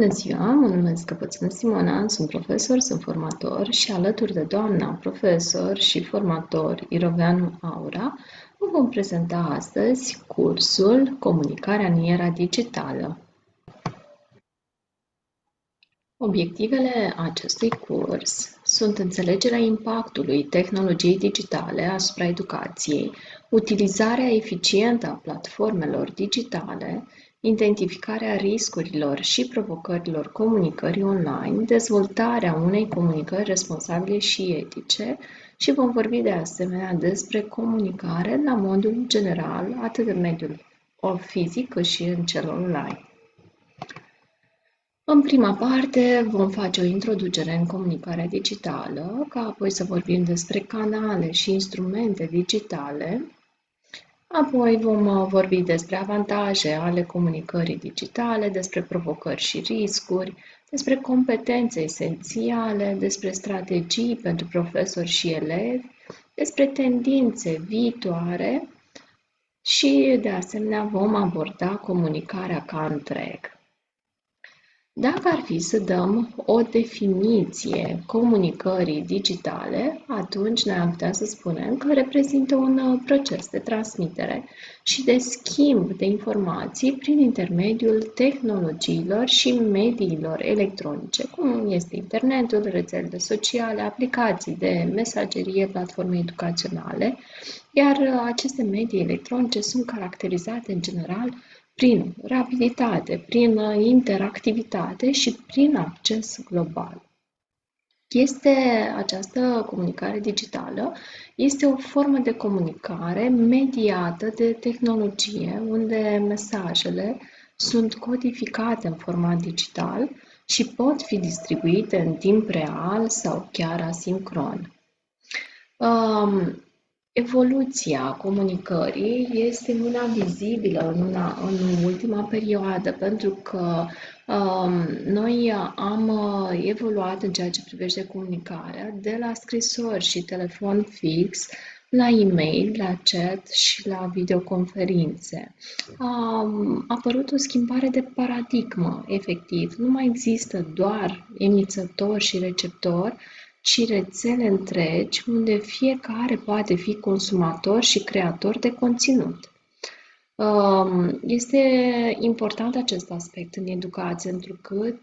Bună ziua, mă numesc Căpățână Simona, sunt profesor, sunt formator și alături de doamna profesor și formator Iroveanu Aura, vă vom prezenta astăzi cursul Comunicarea în era digitală. Obiectivele acestui curs sunt înțelegerea impactului tehnologiei digitale asupra educației, utilizarea eficientă a platformelor digitale, identificarea riscurilor și provocărilor comunicării online, dezvoltarea unei comunicări responsabile și etice și vom vorbi de asemenea despre comunicare la modul general, atât în mediul fizic cât și în cel online. În prima parte vom face o introducere în comunicarea digitală, ca apoi să vorbim despre canale și instrumente digitale. Apoi vom vorbi despre avantaje ale comunicării digitale, despre provocări și riscuri, despre competențe esențiale, despre strategii pentru profesori și elevi, despre tendințe viitoare și, de asemenea, vom aborda comunicarea ca întreg. Dacă ar fi să dăm o definiție comunicării digitale, atunci noi am putea să spunem că reprezintă un proces de transmitere și de schimb de informații prin intermediul tehnologiilor și mediilor electronice, cum este internetul, rețelele sociale, aplicații de mesagerie, platforme educaționale, iar aceste medii electronice sunt caracterizate în general prin rapiditate, prin interactivitate și prin acces global. Această comunicare digitală este o formă de comunicare mediată de tehnologie, unde mesajele sunt codificate în format digital și pot fi distribuite în timp real sau chiar asincron. Evoluția comunicării este una vizibilă în ultima perioadă, pentru că noi am evoluat în ceea ce privește comunicarea de la scrisori și telefon fix, la e-mail, la chat și la videoconferințe. A apărut o schimbare de paradigmă, efectiv. Nu mai există doar emițător și receptor, ci rețele întregi unde fiecare poate fi consumator și creator de conținut. Este important acest aspect în educație, întrucât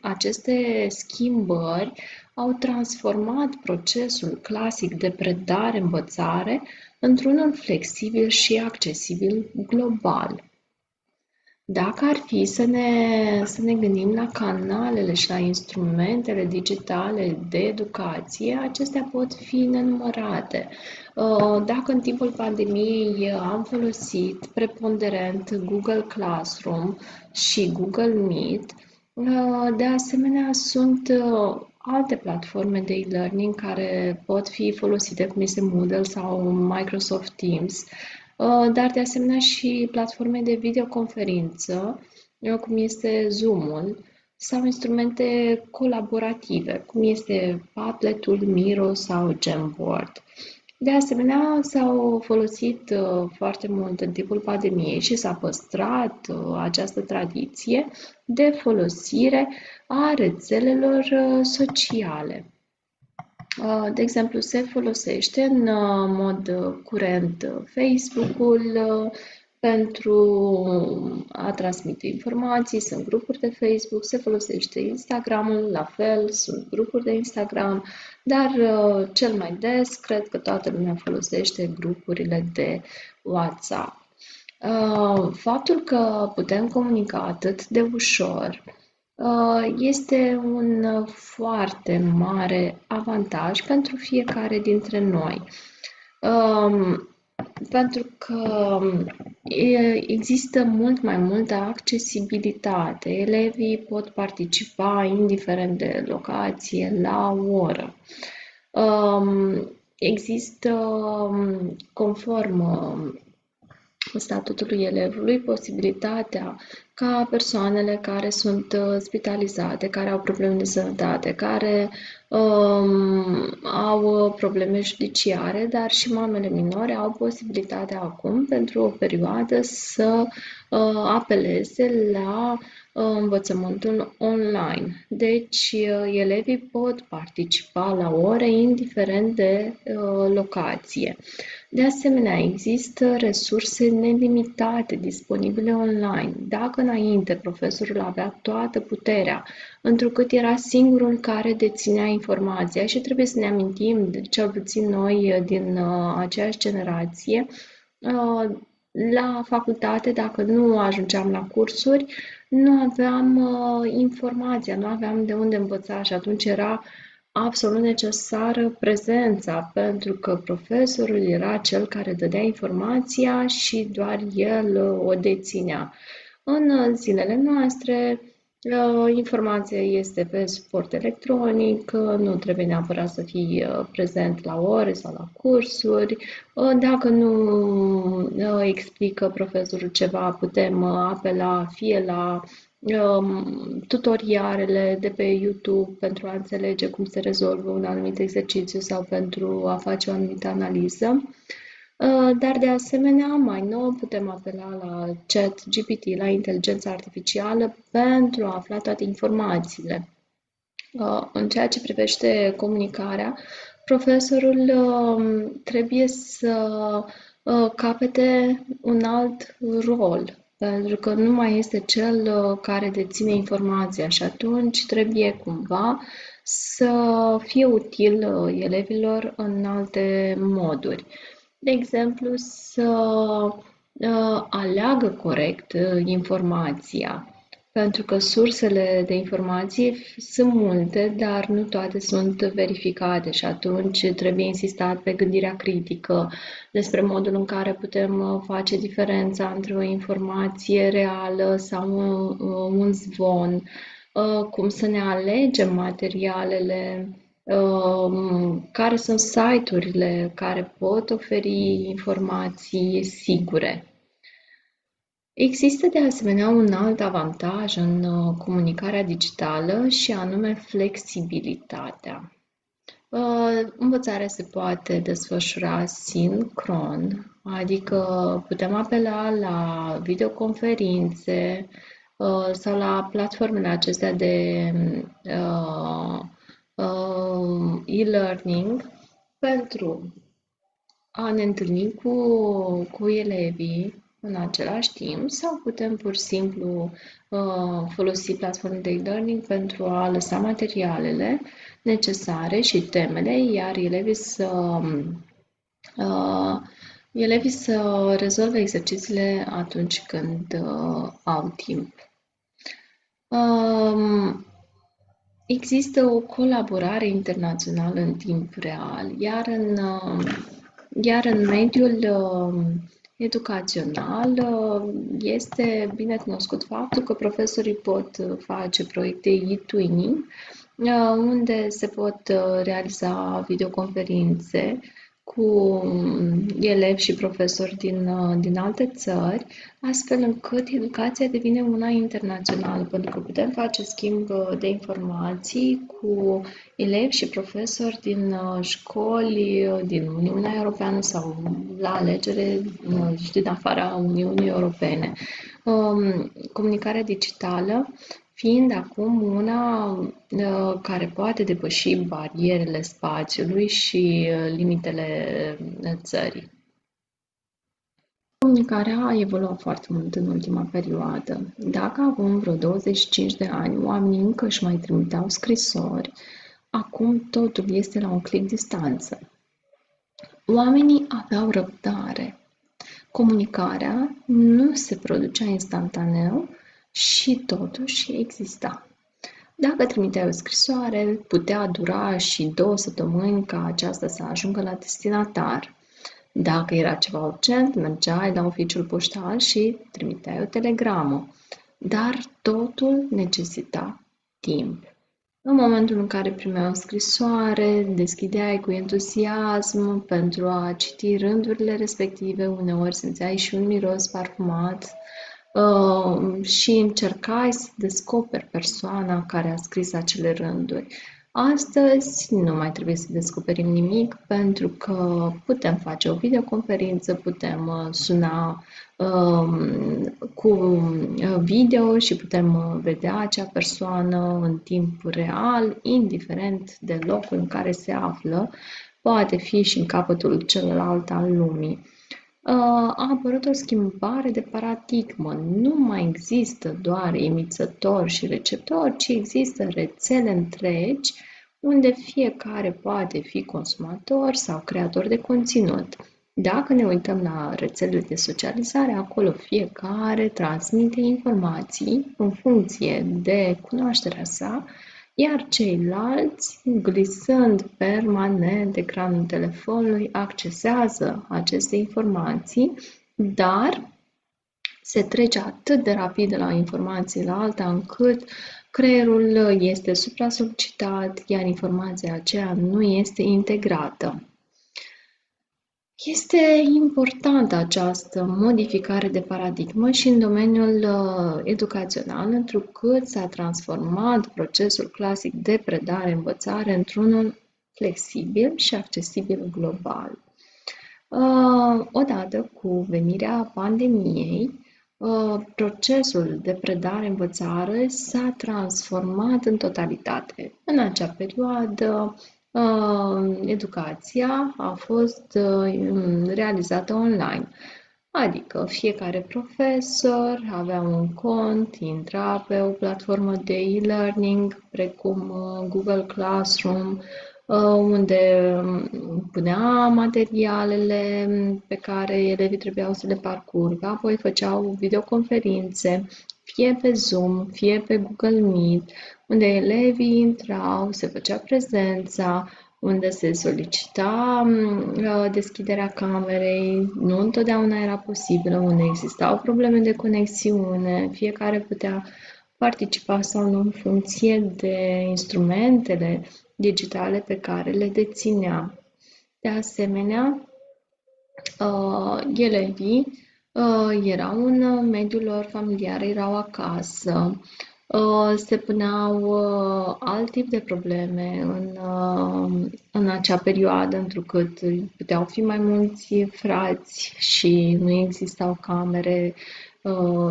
aceste schimbări au transformat procesul clasic de predare-învățare într-unul flexibil și accesibil global. Dacă ar fi să ne gândim la canalele și la instrumentele digitale de educație, acestea pot fi nenumărate. Dacă în timpul pandemiei am folosit preponderent Google Classroom și Google Meet, de asemenea sunt alte platforme de e-learning care pot fi folosite, cum este Moodle sau Microsoft Teams, dar de asemenea și platforme de videoconferință, cum este Zoom-ul, sau instrumente colaborative, cum este Padlet-ul, Miro sau Jamboard. De asemenea, s-au folosit foarte mult în timpul pandemiei și s-a păstrat această tradiție de folosire a rețelelor sociale. De exemplu, se folosește în mod curent Facebook-ul pentru a transmite informații, sunt grupuri de Facebook, se folosește Instagram-ul, la fel, sunt grupuri de Instagram, dar cel mai des, cred că toată lumea folosește grupurile de WhatsApp. Faptul că putem comunica atât de ușor este un foarte mare avantaj pentru fiecare dintre noi. Pentru că există mult mai multă accesibilitate. Elevii pot participa indiferent de locație, la o oră. Există, conform statutului elevului, posibilitatea ca persoanele care sunt spitalizate, care au probleme de sănătate, care au probleme judiciare, dar și mamele minore au posibilitatea acum, pentru o perioadă, să apeleze la învățământul online. Deci, elevii pot participa la ore indiferent de locație. De asemenea, există resurse nelimitate disponibile online. Dacă înainte profesorul avea toată puterea, întrucât era singurul care deținea informația și trebuie să ne amintim, cel puțin noi din aceeași generație, la facultate, dacă nu ajungeam la cursuri, nu aveam informația, nu aveam de unde învăța și atunci era absolut necesară prezența, pentru că profesorul era cel care dădea informația și doar el o deținea. În zilele noastre, informația este pe suport electronic, nu trebuie neapărat să fii prezent la ore sau la cursuri. Dacă nu explică profesorul ceva, putem apela fie la tutorialele de pe YouTube pentru a înțelege cum se rezolvă un anumit exercițiu sau pentru a face o anumită analiză. Dar de asemenea, mai nou, putem apela la ChatGPT, la inteligența artificială, pentru a afla toate informațiile. În ceea ce privește comunicarea, profesorul trebuie să capete un alt rol, pentru că nu mai este cel care deține informația și atunci trebuie cumva să fie util elevilor în alte moduri. De exemplu, să aleagă corect informația, pentru că sursele de informație sunt multe, dar nu toate sunt verificate și atunci trebuie insistat pe gândirea critică despre modul în care putem face diferența între o informație reală sau un zvon, cum să ne alegem materialele, care sunt site-urile care pot oferi informații sigure. Există de asemenea un alt avantaj în comunicarea digitală și anume flexibilitatea. Învățarea se poate desfășura sincron, adică putem apela la videoconferințe sau la platformele acestea de e-learning pentru a ne întâlni cu elevii în același timp sau putem pur și simplu folosi platforme de e-learning pentru a lăsa materialele necesare și temele, iar elevii să rezolve exercițiile atunci când au timp. Există o colaborare internațională în timp real, iar în mediul educațional este bine cunoscut faptul că profesorii pot face proiecte e-twinning, unde se pot realiza videoconferințe cu elevi și profesori din alte țări, astfel încât educația devine una internațională, pentru că putem face schimb de informații cu elevi și profesori din școli din Uniunea Europeană sau la alegere și din afara Uniunii Europene. Comunicarea digitală fiind acum una care poate depăși barierele spațiului și limitele țării. Comunicarea a evoluat foarte mult în ultima perioadă. Dacă acum vreo 25 de ani oamenii încă își mai trimiteau scrisori, acum totul este la un click distanță. Oamenii aveau răbdare. Comunicarea nu se producea instantaneu, și totuși exista. Dacă trimiteai o scrisoare, putea dura și 2 săptămâni ca aceasta să ajungă la destinatar. Dacă era ceva urgent, mergeai la oficiul poștal și trimiteai o telegramă. Dar totul necesita timp. În momentul în care primeai o scrisoare, deschideai cu entuziasm pentru a citi rândurile respective, uneori simțeai și un miros parfumat, și încercai să descoperi persoana care a scris acele rânduri. Astăzi nu mai trebuie să descoperim nimic pentru că putem face o videoconferință, putem suna cu video și putem vedea acea persoană în timp real, indiferent de locul în care se află, poate fi și în capătul celălalt al lumii. A apărut o schimbare de paradigmă. Nu mai există doar emițător și receptor, ci există rețele întregi unde fiecare poate fi consumator sau creator de conținut. Dacă ne uităm la rețelele de socializare, acolo fiecare transmite informații în funcție de cunoașterea sa, iar ceilalți, glisând permanent ecranul telefonului, accesează aceste informații, dar se trece atât de rapid de la informație la alta încât creierul este supra-solicitat, iar informația aceea nu este integrată. Este importantă această modificare de paradigmă și în domeniul educațional, întrucât s-a transformat procesul clasic de predare-învățare într-unul flexibil și accesibil global. Odată cu venirea pandemiei, procesul de predare-învățare s-a transformat în totalitate. În acea perioadă, educația a fost realizată online. Adică fiecare profesor avea un cont, intra pe o platformă de e-learning, precum Google Classroom, unde punea materialele pe care elevii trebuiau să le parcurgă, apoi făceau videoconferințe, fie pe Zoom, fie pe Google Meet, unde elevii intrau, se făcea prezența, unde se solicita deschiderea camerei, nu întotdeauna era posibilă, unde existau probleme de conexiune, fiecare putea participa sau nu în funcție de instrumentele digitale pe care le deținea. De asemenea, elevii erau în mediul lor familiar, erau acasă, se puneau alt tip de probleme în acea perioadă, întrucât puteau fi mai mulți frați și nu existau camere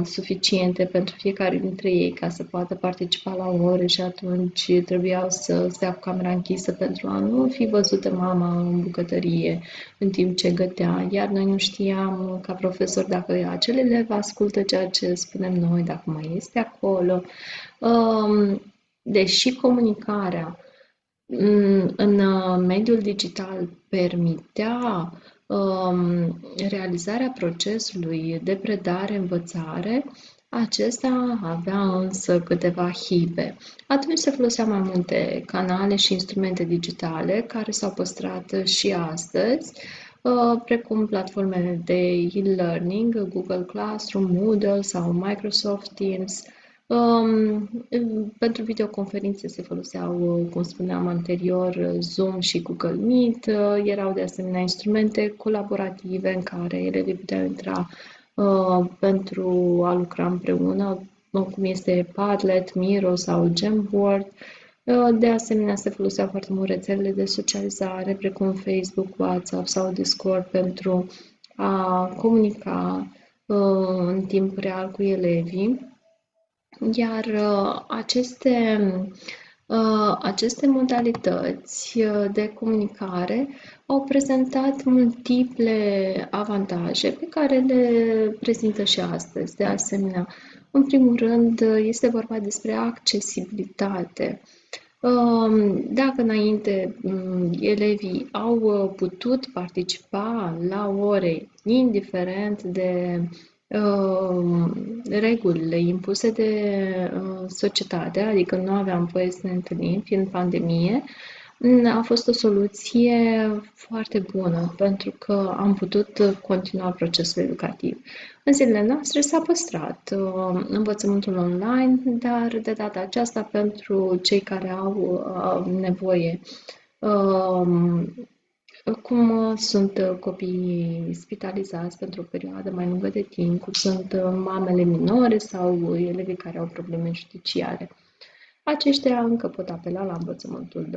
suficiente pentru fiecare dintre ei ca să poată participa la ore și atunci trebuiau să stea cu camera închisă pentru a nu fi văzută mama în bucătărie în timp ce gătea, iar noi nu știam ca profesor dacă acel elev ascultă ceea ce spunem noi, dacă mai este acolo. Deși comunicarea în mediul digital permitea realizarea procesului de predare-învățare, acesta avea însă câteva hibe. Atunci se foloseau mai multe canale și instrumente digitale care s-au păstrat și astăzi, precum platformele de e-learning, Google Classroom, Moodle sau Microsoft Teams. Pentru videoconferințe se foloseau, cum spuneam anterior, Zoom și Google Meet. Erau de asemenea instrumente colaborative în care elevii puteau intra pentru a lucra împreună, cum este Padlet, Miro sau Jamboard. De asemenea, se foloseau foarte mult rețelele de socializare, precum Facebook, WhatsApp sau Discord, pentru a comunica în timp real cu elevii. Iar aceste modalități de comunicare au prezentat multiple avantaje pe care le prezintă și astăzi. De asemenea, în primul rând, este vorba despre accesibilitate. Dacă înainte elevii au putut participa la ore, indiferent de regulile impuse de societate, adică nu aveam voie să ne întâlnim, fiind pandemie, a fost o soluție foarte bună pentru că am putut continua procesul educativ. În zilele noastre s-a păstrat învățământul online, dar de data aceasta pentru cei care au nevoie, cum sunt copiii spitalizați pentru o perioadă mai lungă de timp, cum sunt mamele minore sau elevii care au probleme judiciare. Aceștia încă pot apela la învățământul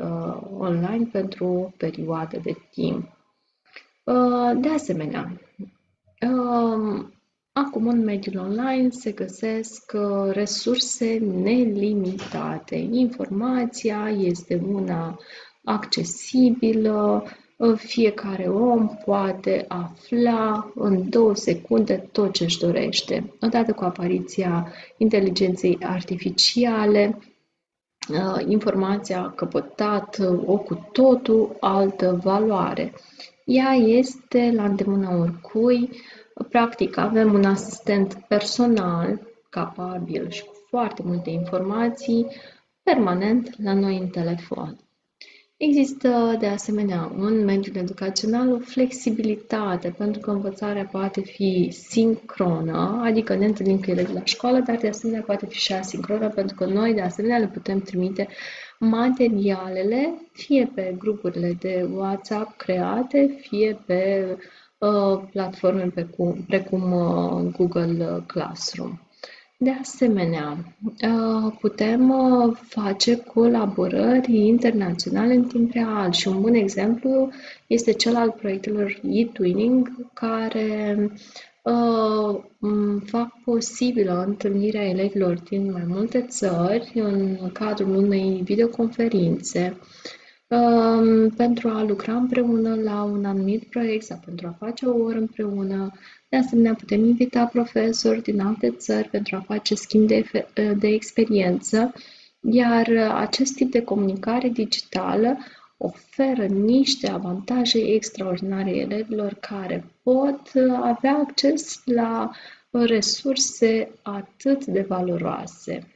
online pentru o perioadă de timp. De asemenea, acum în mediul online se găsesc resurse nelimitate. Informația este una accesibilă, fiecare om poate afla în 2 secunde tot ce își dorește. Odată cu apariția inteligenței artificiale, informația a căpătat o cu totul altă valoare. Ea este la îndemâna oricui. Practic, avem un asistent personal, capabil și cu foarte multe informații, permanent la noi în telefon. Există, de asemenea, în mediul educațional o flexibilitate, pentru că învățarea poate fi sincronă, adică ne întâlnim cu elevii la școală, dar de asemenea poate fi și asincronă, pentru că noi, de asemenea, le putem trimite materialele, fie pe grupurile de WhatsApp create, fie pe platforme precum Google Classroom. De asemenea, putem face colaborări internaționale în timp real și un bun exemplu este cel al proiectelor e-twinning, care fac posibilă întâlnirea elevilor din mai multe țări în cadrul unei videoconferințe pentru a lucra împreună la un anumit proiect sau pentru a face o oră împreună. De asemenea, putem invita profesori din alte țări pentru a face schimb de experiență, iar acest tip de comunicare digitală oferă niște avantaje extraordinare elevilor care pot avea acces la resurse atât de valoroase.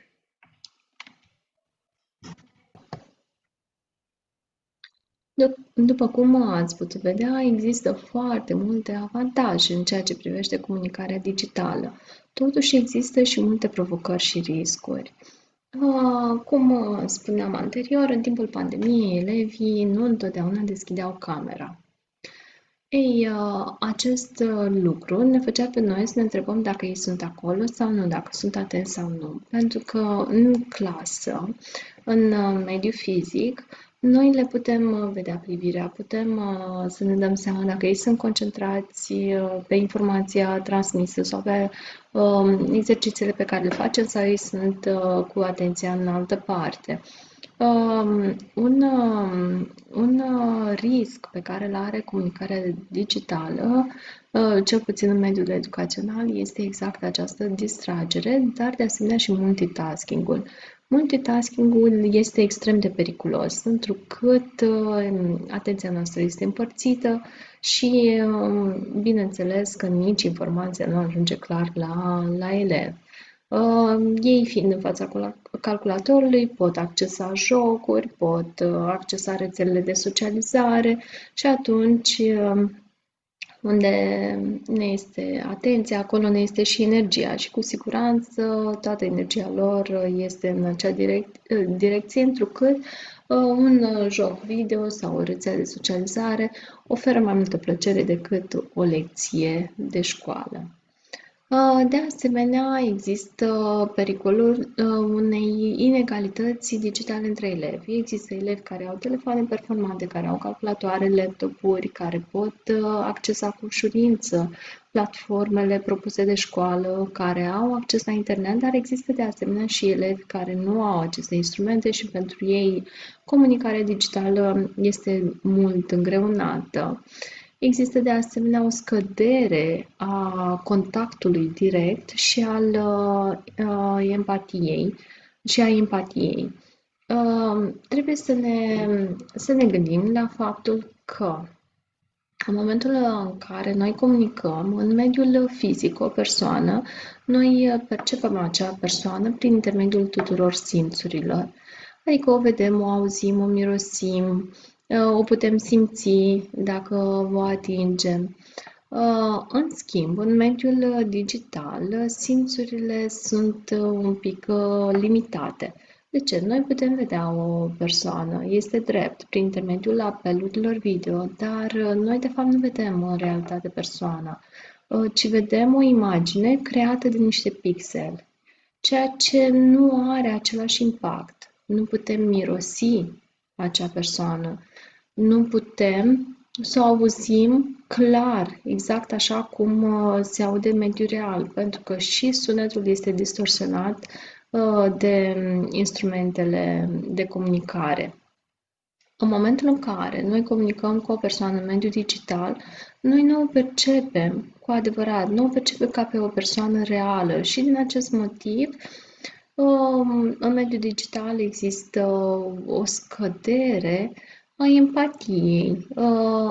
După cum ați putut vedea, există foarte multe avantaje în ceea ce privește comunicarea digitală. Totuși există și multe provocări și riscuri. Cum spuneam anterior, în timpul pandemiei, elevii nu întotdeauna deschideau camera. Ei, acest lucru ne făcea pe noi să ne întrebăm dacă ei sunt acolo sau nu, dacă sunt atenți sau nu. Pentru că în clasă, în mediul fizic, noi le putem vedea privirea, putem să ne dăm seama dacă ei sunt concentrați pe informația transmisă sau pe exercițiile pe care le facem sau ei sunt cu atenția în altă parte. Un risc pe care îl are comunicarea digitală, cel puțin în mediul educațional, este exact această distragere, dar de asemenea și multitasking-ul. Multitasking-ul este extrem de periculos, întrucât atenția noastră este împărțită și, bineînțeles, că nici informația nu ajunge clar la elev. Ei fiind în fața calculatorului, pot accesa jocuri, pot accesa rețelele de socializare și atunci unde ne este atenția, acolo ne este și energia și cu siguranță toată energia lor este în acea direcție, întrucât un joc video sau o rețea de socializare oferă mai multă plăcere decât o lecție de școală. De asemenea, există pericolul unei inegalități digitale între elevi. Există elevi care au telefoane performante, care au calculatoare, laptopuri, care pot accesa cu ușurință platformele propuse de școală, care au acces la internet, dar există de asemenea și elevi care nu au aceste instrumente și pentru ei comunicarea digitală este mult îngreunată. Există de asemenea o scădere a contactului direct și al empatiei și a empatiei. Trebuie să ne gândim la faptul că în momentul în care noi comunicăm în mediul fizic o persoană, noi percepem acea persoană prin intermediul tuturor simțurilor. Adică o vedem, o auzim, o mirosim, o putem simți dacă o atingem. În schimb, în mediul digital, simțurile sunt un pic limitate. De ce? Noi putem vedea o persoană, este drept, prin intermediul apelurilor video, dar noi de fapt nu vedem în realitate persoana, ci vedem o imagine creată de niște pixeli, ceea ce nu are același impact. nu putem mirosi acea persoană, nu putem să o auzim clar, exact așa cum se aude în mediul real, pentru că și sunetul este distorsionat de instrumentele de comunicare. În momentul în care noi comunicăm cu o persoană în mediul digital, noi nu o percepem cu adevărat, nu o percepem ca pe o persoană reală și din acest motiv în mediul digital există o scădere a empatiei.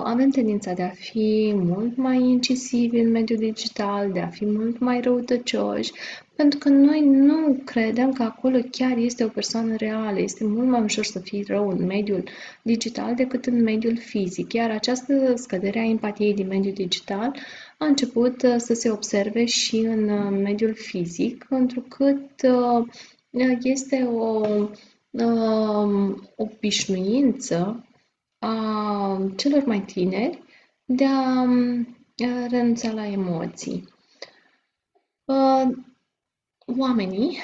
Avem tendința de a fi mult mai incisivi în mediul digital, de a fi mult mai răutăcioși, pentru că noi nu credem că acolo chiar este o persoană reală. Este mult mai ușor să fii rău în mediul digital decât în mediul fizic. Iar această scădere a empatiei din mediul digital a început să se observe și în mediul fizic, întrucât este o obișnuință a celor mai tineri de a renunța la emoții. Oamenii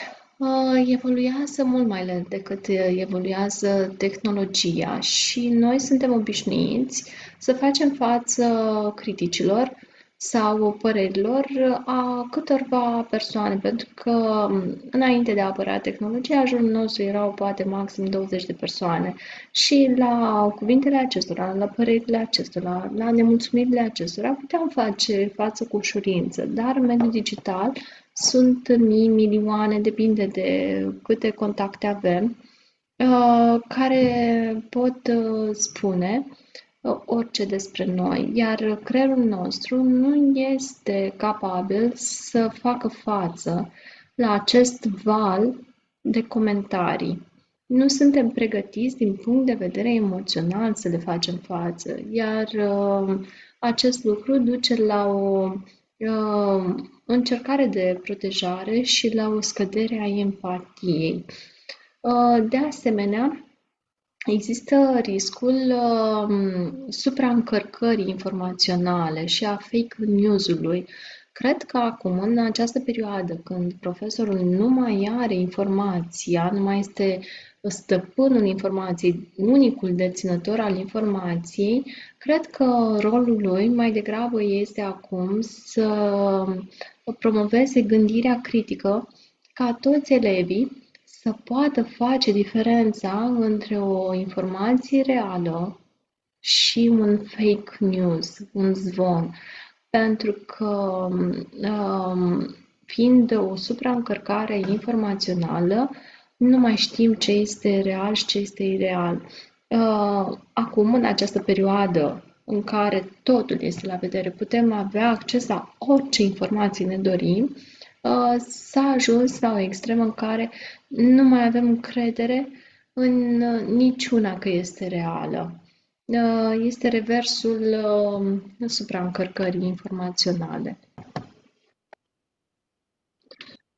evoluează mult mai lent decât evoluează tehnologia și noi suntem obișnuiți să facem față criticilor sau părerilor a câtorva persoane, pentru că înainte de a apărea tehnologia, în jurul nostru erau poate maxim 20 de persoane și la cuvintele acestora, la părerile acestora, la nemulțumirile acestora puteam face față cu ușurință, dar în mediul digital sunt mii, milioane, depinde de câte contacte avem, care pot spune orice despre noi, iar creierul nostru nu este capabil să facă față la acest val de comentarii. Nu suntem pregătiți din punct de vedere emoțional să le facem față, iar acest lucru duce la o încercare de protejare și la o scădere a empatiei. De asemenea, există riscul supraîncărcării informaționale și a fake news-ului. Cred că acum, în această perioadă, când profesorul nu mai are informația, nu mai este stăpânul informației, unicul deținător al informației, cred că rolul lui mai degrabă este acum să promoveze gândirea critică ca toți elevii să poată face diferența între o informație reală și un fake news, un zvon. Pentru că, fiind o supraîncărcare informațională, nu mai știm ce este real și ce este ireal. Acum, în această perioadă în care totul este la vedere, putem avea acces la orice informații ne dorim, s-a ajuns la o extremă în care nu mai avem încredere în niciuna că este reală. Este reversul supraîncărcării informaționale.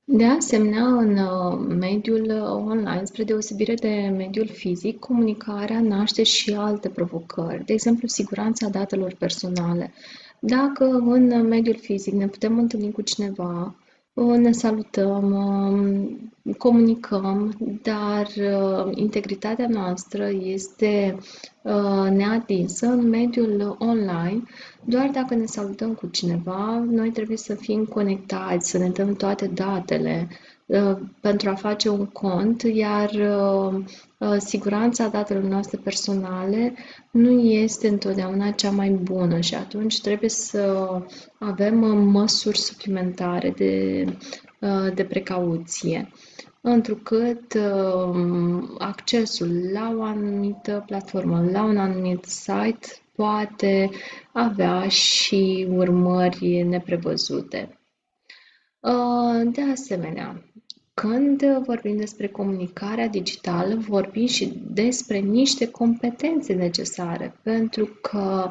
De asemenea, în mediul online, spre deosebire de mediul fizic, comunicarea naște și alte provocări, de exemplu, siguranța datelor personale. Dacă în mediul fizic ne putem întâlni cu cineva, ne salutăm, comunicăm, dar integritatea noastră este neatinsă în mediul online. Doar dacă ne salutăm cu cineva, noi trebuie să fim conectați, să ne dăm toate datele pentru a face un cont, iar siguranța datelor noastre personale nu este întotdeauna cea mai bună și atunci trebuie să avem măsuri suplimentare de precauție, întrucât accesul la o anumită platformă, la un anumit site, poate avea și urmări neprevăzute. De asemenea, când vorbim despre comunicarea digitală, vorbim și despre niște competențe necesare, pentru că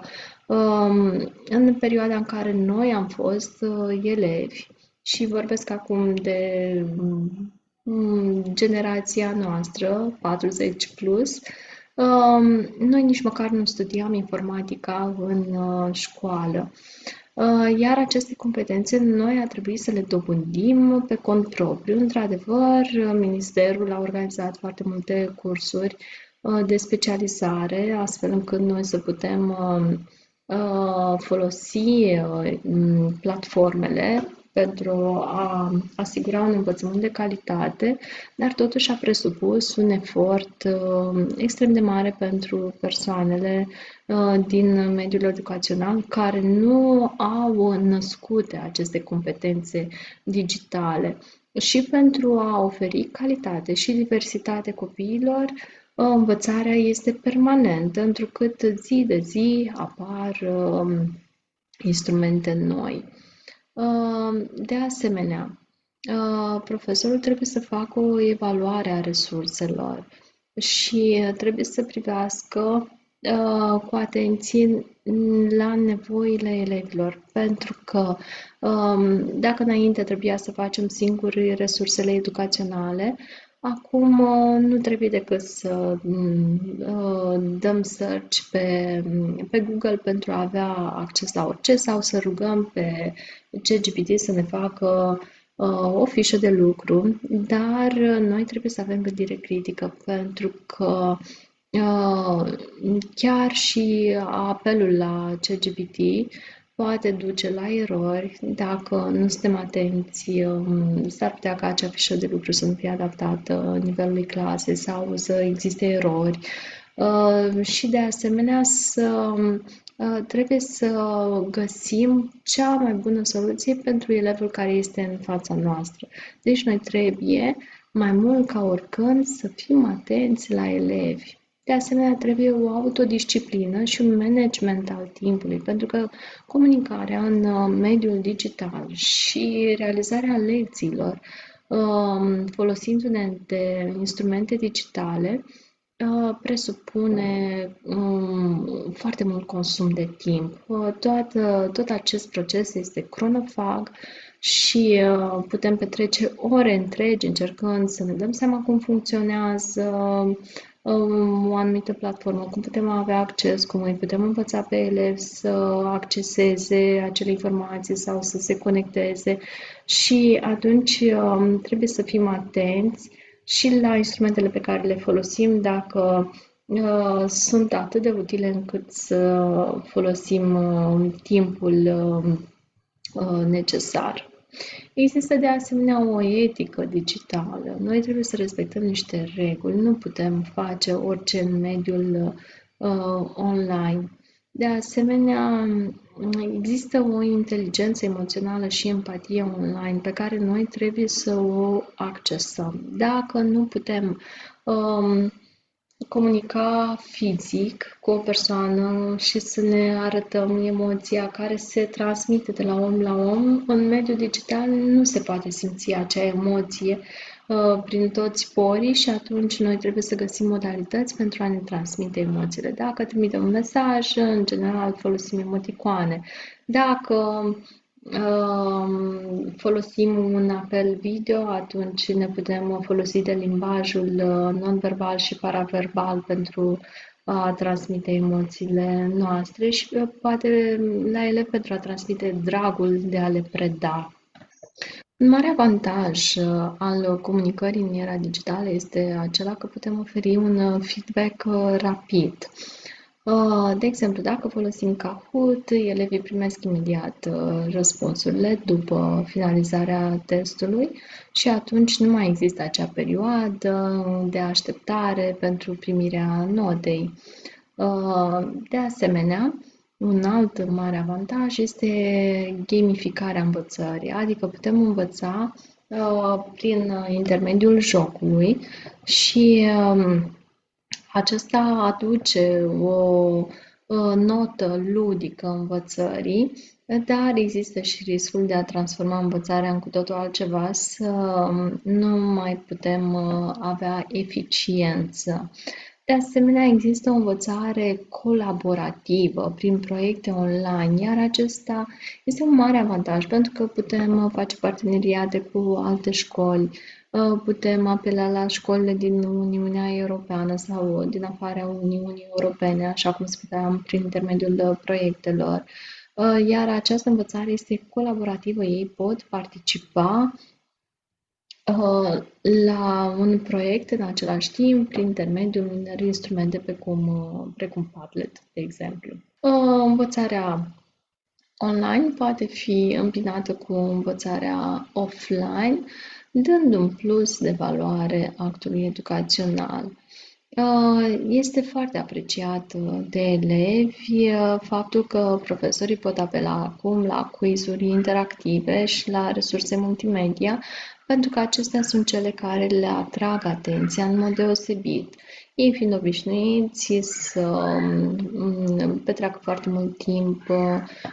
în perioada în care noi am fost elevi, și vorbesc acum de generația noastră, 40 plus, noi nici măcar nu studiam informatica în școală. Iar aceste competențe noi ar trebui să le dobândim pe cont propriu. Într-adevăr, Ministerul a organizat foarte multe cursuri de specializare, astfel încât noi să putem folosi platformele pentru a asigura un învățământ de calitate, dar totuși a presupus un efort extrem de mare pentru persoanele din mediul educațional care nu au născute aceste competențe digitale. Și pentru a oferi calitate și diversitate copiilor, învățarea este permanentă, întrucât zi de zi apar instrumente noi. De asemenea, profesorul trebuie să facă o evaluare a resurselor și trebuie să privească cu atenție la nevoile elevilor, pentru că dacă înainte trebuia să facem singuri resursele educaționale, acum nu trebuie decât să dăm search pe Google pentru a avea acces la orice sau să rugăm pe ChatGPT să ne facă o fișă de lucru, dar noi trebuie să avem gândire critică pentru că chiar și apelul la ChatGPT poate duce la erori dacă nu suntem atenți. S-ar putea ca acea fișă de lucru să nu fie adaptată nivelului clasei sau să existe erori. Și de asemenea trebuie să găsim cea mai bună soluție pentru elevul care este în fața noastră. Deci noi trebuie, mai mult ca oricând, să fim atenți la elevi. De asemenea, trebuie o autodisciplină și un management al timpului, pentru că comunicarea în mediul digital și realizarea lecțiilor folosindu-ne de instrumente digitale presupune foarte mult consum de timp. Tot acest proces este cronofag și putem petrece ore întregi încercând să ne dăm seama cum funcționează o anumită platformă, cum putem avea acces, cum îi putem învăța pe elevi să acceseze acele informații sau să se conecteze și atunci trebuie să fim atenți și la instrumentele pe care le folosim dacă sunt atât de utile încât să folosim timpul necesar. Există de asemenea o etică digitală. Noi trebuie să respectăm niște reguli. Nu putem face orice în mediul online. De asemenea, există o inteligență emoțională și empatie online pe care noi trebuie să o accesăm. Dacă nu putem comunica fizic cu o persoană și să ne arătăm emoția care se transmite de la om la om, în mediul digital nu se poate simți acea emoție prin toți porii și atunci noi trebuie să găsim modalități pentru a ne transmite emoțiile. Dacă trimitem un mesaj, în general folosim emoticoane. Dacă folosim un apel video, atunci ne putem folosi de limbajul non-verbal și paraverbal pentru a transmite emoțiile noastre și poate la ele pentru a transmite dragul de a le preda. Un mare avantaj al comunicării în era digitală este acela că putem oferi un feedback rapid. De exemplu, dacă folosim Kahoot, elevii primesc imediat răspunsurile după finalizarea testului și atunci nu mai există acea perioadă de așteptare pentru primirea notei. De asemenea, un alt mare avantaj este gamificarea învățării, adică putem învăța prin intermediul jocului și acesta aduce o notă ludică învățării, dar există și riscul de a transforma învățarea în cu totul altceva, să nu mai putem avea eficiență. De asemenea, există o învățare colaborativă prin proiecte online, iar acesta este un mare avantaj pentru că putem face parteneriate cu alte școli, putem apela la școlile din Uniunea Europeană sau din afara Uniunii Europene, așa cum spuneam, prin intermediul proiectelor. Iar această învățare este colaborativă. Ei pot participa la un proiect în același timp prin intermediul unor instrumente precum Padlet, de exemplu. Învățarea online poate fi îmbinată cu învățarea offline, dând un plus de valoare actului educațional. Este foarte apreciat de elevi faptul că profesorii pot apela acum la quiz-uri interactive și la resurse multimedia, pentru că acestea sunt cele care le atrag atenția în mod deosebit. Ei fiind obișnuiți să petreacă foarte mult timp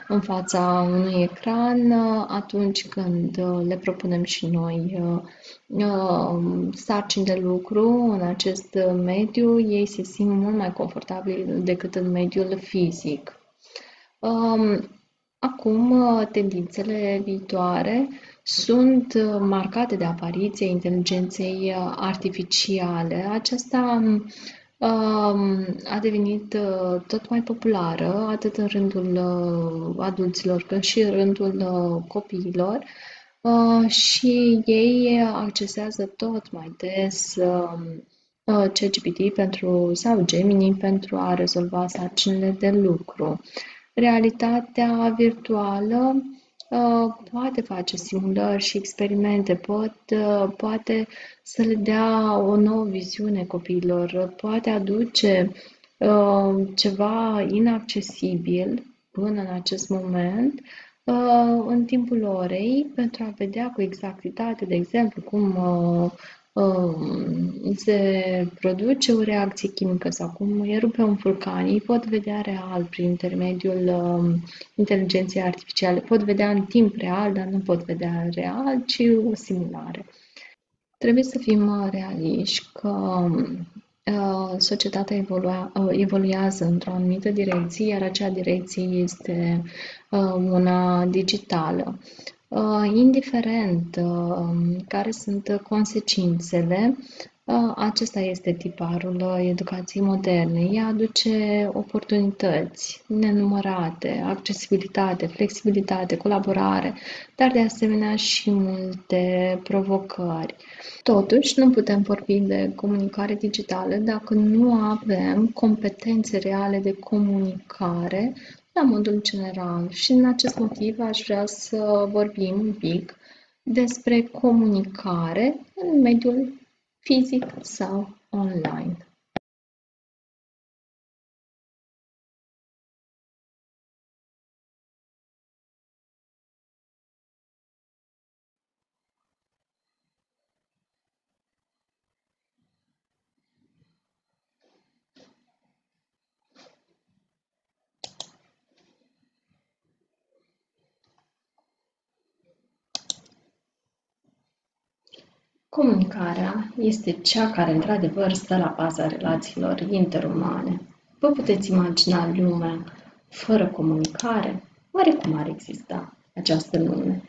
în fața unui ecran, atunci când le propunem și noi sarcini de lucru în acest mediu, ei se simt mult mai confortabili decât în mediul fizic. Acum, tendințele viitoare sunt marcate de apariția inteligenței artificiale. Aceasta a devenit tot mai populară, atât în rândul adulților cât și în rândul copiilor, și ei accesează tot mai des ChatGPT sau Gemini pentru a rezolva sarcinile de lucru. Realitatea virtuală poate face simulări și experimente, poate să le dea o nouă viziune copiilor, poate aduce ceva inaccesibil până în acest moment în timpul orei pentru a vedea cu exactitate, de exemplu, cum se produce o reacție chimică sau cum erupe un vulcan. Ei pot vedea real prin intermediul inteligenței artificiale, pot vedea în timp real, dar nu pot vedea real, ci o simulare. Trebuie să fim realiști că societatea evoluează într-o anumită direcție, iar acea direcție este una digitală. Indiferent care sunt consecințele, acesta este tiparul educației moderne. Ea aduce oportunități nenumărate, accesibilitate, flexibilitate, colaborare, dar de asemenea și multe provocări. Totuși, nu putem vorbi de comunicare digitală dacă nu avem competențe reale de comunicare la modul general. Și din acest motiv aș vrea să vorbim un pic despre comunicare în mediul fizic sau online. Comunicarea este cea care într-adevăr stă la baza relațiilor interumane. Vă puteți imagina lumea fără comunicare? Oare cum ar exista această lume?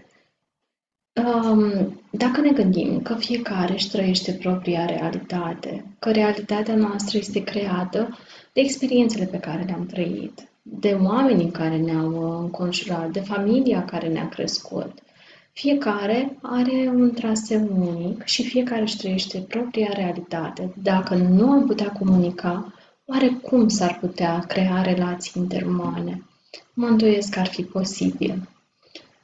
Dacă ne gândim că fiecare își trăiește propria realitate, că realitatea noastră este creată de experiențele pe care le-am trăit, de oamenii care ne-au înconjurat, de familia care ne-a crescut, fiecare are un traseu unic și fiecare își trăiește propria realitate. Dacă nu am putea comunica, oare cum s-ar putea crea relații interumane? Mă îndoiesc că ar fi posibil.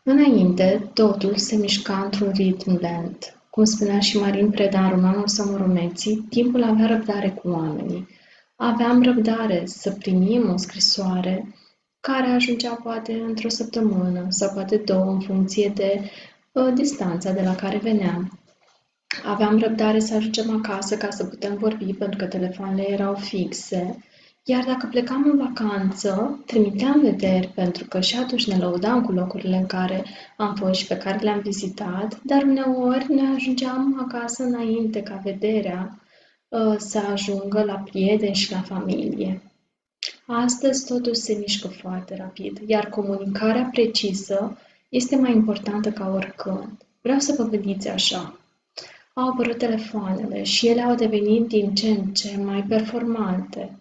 Înainte, totul se mișca într-un ritm lent. Cum spunea și Marin Preda în romanul Samuromeții, timpul avea răbdare cu oamenii. Aveam răbdare să primim o scrisoare care ajungea poate într-o săptămână sau poate două în funcție de distanța de la care veneam. Aveam răbdare să ajungem acasă ca să putem vorbi pentru că telefoanele erau fixe. Iar dacă plecam în vacanță, trimiteam vederi pentru că și atunci ne lăudam cu locurile în care am fost și pe care le-am vizitat, dar uneori ne ajungeam acasă înainte ca vederea să ajungă la prieteni și la familie. Astăzi totul se mișcă foarte rapid, iar comunicarea precisă este mai importantă ca oricând. Vreau să vă gândiți așa. Au apărut telefoanele și ele au devenit din ce în ce mai performante.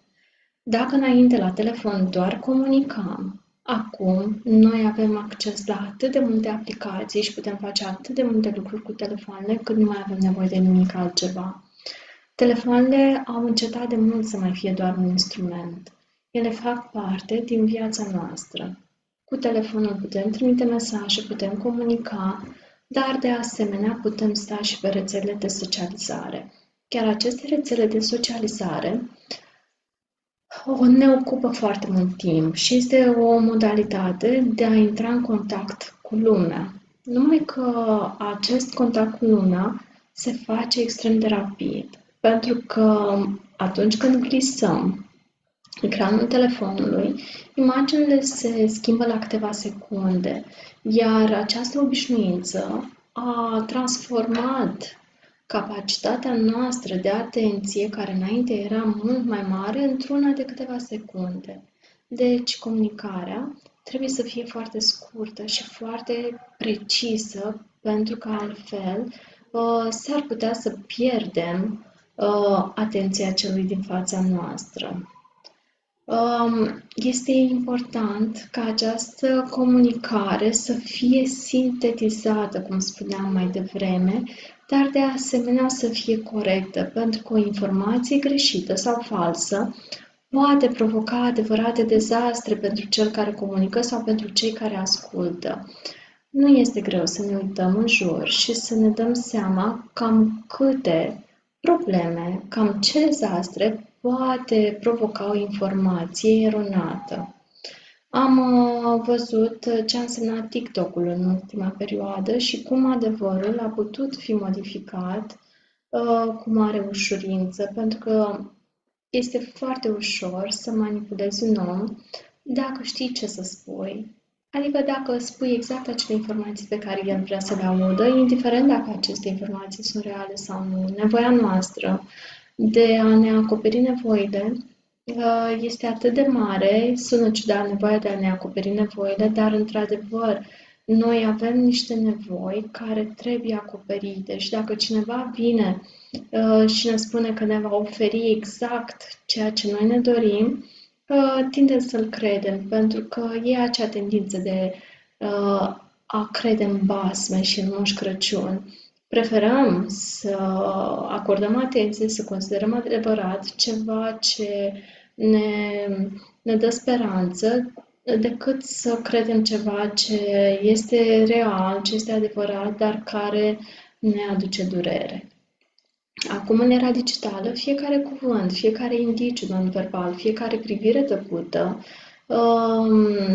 Dacă înainte la telefon doar comunicam, Acum, noi avem acces la atât de multe aplicații și putem face atât de multe lucruri cu telefoanele, cât nu mai avem nevoie de nimic altceva. Telefoanele au încetat de mult să mai fie doar un instrument. Ele fac parte din viața noastră. Cu telefonul putem trimite mesaje, putem comunica, dar de asemenea putem sta și pe rețelele de socializare. Chiar aceste rețele de socializare ne ocupă foarte mult timp și este o modalitate de a intra în contact cu lumea. Numai că acest contact cu lumea se face extrem de rapid, pentru că atunci când glisăm ecranul telefonului, imaginile se schimbă la câteva secunde, iar această obișnuință a transformat capacitatea noastră de atenție, care înainte era mult mai mare, într-una de câteva secunde. Deci, comunicarea trebuie să fie foarte scurtă și foarte precisă, pentru că altfel s-ar putea să pierdem atenția celui din fața noastră. Este important ca această comunicare să fie sintetizată, cum spuneam mai devreme, dar de asemenea să fie corectă, pentru că o informație greșită sau falsă poate provoca adevărate dezastre pentru cel care comunică sau pentru cei care ascultă. Nu este greu să ne uităm în jur și să ne dăm seama cam câte probleme, cam ce dezastre poate provoca o informație eronată. Am văzut ce a însemnat TikTok-ul în ultima perioadă și cum adevărul a putut fi modificat cu mare ușurință, pentru că este foarte ușor să manipulezi un om dacă știi ce să spui. Adică dacă spui exact acele informații pe care el vrea să le audă, indiferent dacă aceste informații sunt reale sau nu. Nevoia noastră de a ne acoperi nevoile este atât de mare, sună ciudat nevoia de a ne acoperi nevoile, dar într-adevăr noi avem niște nevoi care trebuie acoperite și dacă cineva vine și ne spune că ne va oferi exact ceea ce noi ne dorim, tindem să-l credem, pentru că e acea tendință de a crede în basme și în Moș Crăciun. Preferăm să acordăm atenție, să considerăm adevărat ceva ce ne dă speranță, decât să credem ceva ce este real, ce este adevărat, dar care ne aduce durere. Acum, în era digitală, fiecare cuvânt, fiecare indiciu non-verbal, fiecare privire tăcută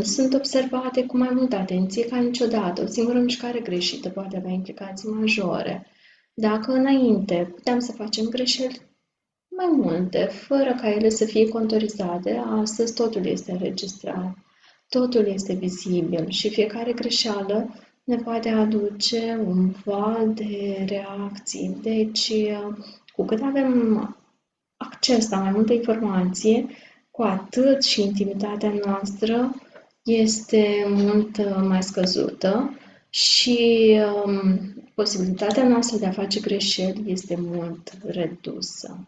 sunt observate cu mai multă atenție ca niciodată. O singură mișcare greșită poate avea implicații majore. Dacă înainte puteam să facem greșeli mai multe, fără ca ele să fie contorizate, astăzi totul este înregistrat, totul este vizibil și fiecare greșeală ne poate aduce un val de reacții. Deci, cu cât avem acces la mai multă informație, cu atât și intimitatea noastră este mult mai scăzută și posibilitatea noastră de a face greșeli este mult redusă.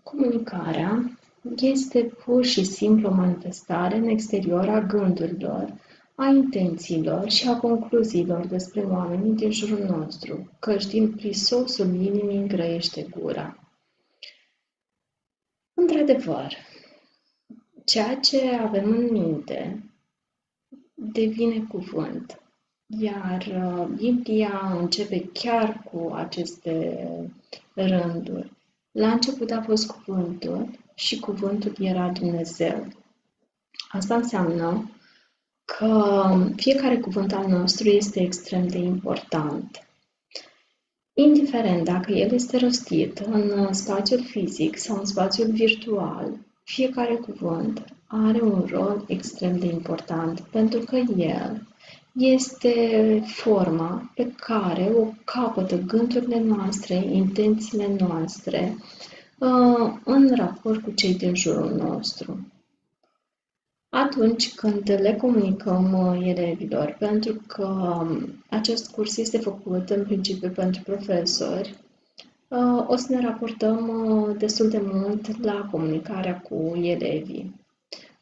Comunicarea este pur și simplu o manifestare în exterior a gândurilor, a intențiilor și a concluziilor despre oamenii din jurul nostru, căci din prisosul inimii grăiește gura. Într-adevăr, ceea ce avem în minte devine cuvânt, iar Biblia începe chiar cu aceste rânduri. La început a fost cuvântul și cuvântul era Dumnezeu. Asta înseamnă că fiecare cuvânt al nostru este extrem de important. Indiferent dacă el este rostit în spațiul fizic sau în spațiul virtual, fiecare cuvânt are un rol extrem de important, pentru că el este forma pe care o capătă gândurile noastre, intențiile noastre, în raport cu cei din jurul nostru. Atunci când le comunicăm elevilor, pentru că acest curs este făcut în principiu pentru profesori, o să ne raportăm destul de mult la comunicarea cu elevii.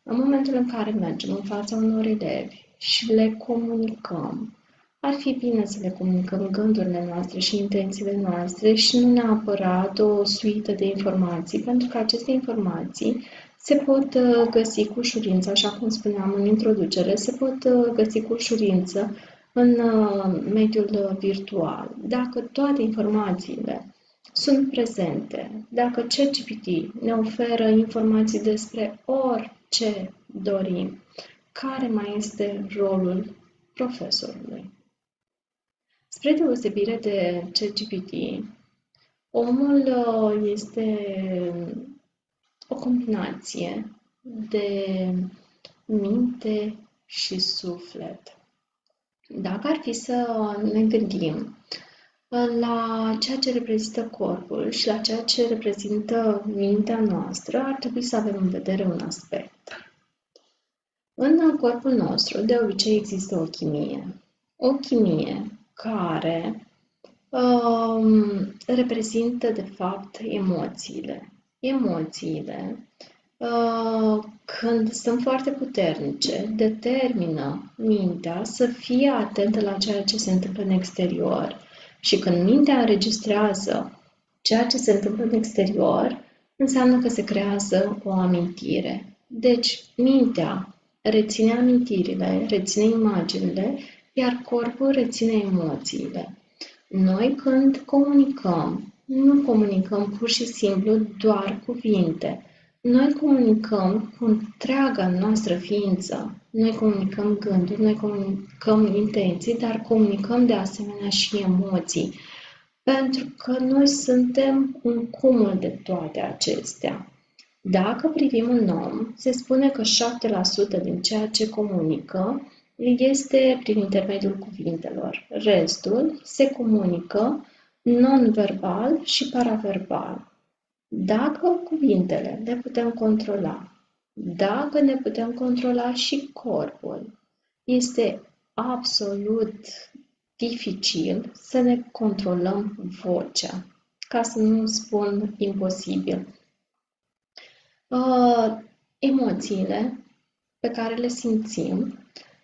În momentul în care mergem în fața unor elevi și le comunicăm, ar fi bine să le comunicăm gândurile noastre și intențiile noastre și nu neapărat o suită de informații, pentru că aceste informații se pot găsi cu ușurință, așa cum spuneam în introducere, se pot găsi cu ușurință în mediul virtual. Dacă toate informațiile sunt prezente, dacă ChatGPT ne oferă informații despre orice dorim, care mai este rolul profesorului? Spre deosebire de ChatGPT, omul este o combinație de minte și suflet. Dacă ar fi să ne gândim la ceea ce reprezintă corpul și la ceea ce reprezintă mintea noastră, ar trebui să avem în vedere un aspect. În corpul nostru, de obicei, există o chimie. O chimie care reprezintă, de fapt, emoțiile. Emoțiile, când sunt foarte puternice, determină mintea să fie atentă la ceea ce se întâmplă în exterior. Și când mintea înregistrează ceea ce se întâmplă în exterior, înseamnă că se creează o amintire. Deci, mintea reține amintirile, reține imaginile, iar corpul reține emoțiile. Noi, când comunicăm, nu comunicăm pur și simplu doar cuvinte. Noi comunicăm cu întreaga noastră ființă. Noi comunicăm gânduri, noi comunicăm intenții, dar comunicăm de asemenea și emoții. Pentru că noi suntem un cumul de toate acestea. Dacă privim un om, se spune că 7% din ceea ce comunică este prin intermediul cuvintelor. Restul se comunică non-verbal și paraverbal. Dacă cuvintele le putem controla, dacă ne putem controla și corpul, este absolut dificil să ne controlăm vocea, ca să nu spun imposibil. Emoțiile pe care le simțim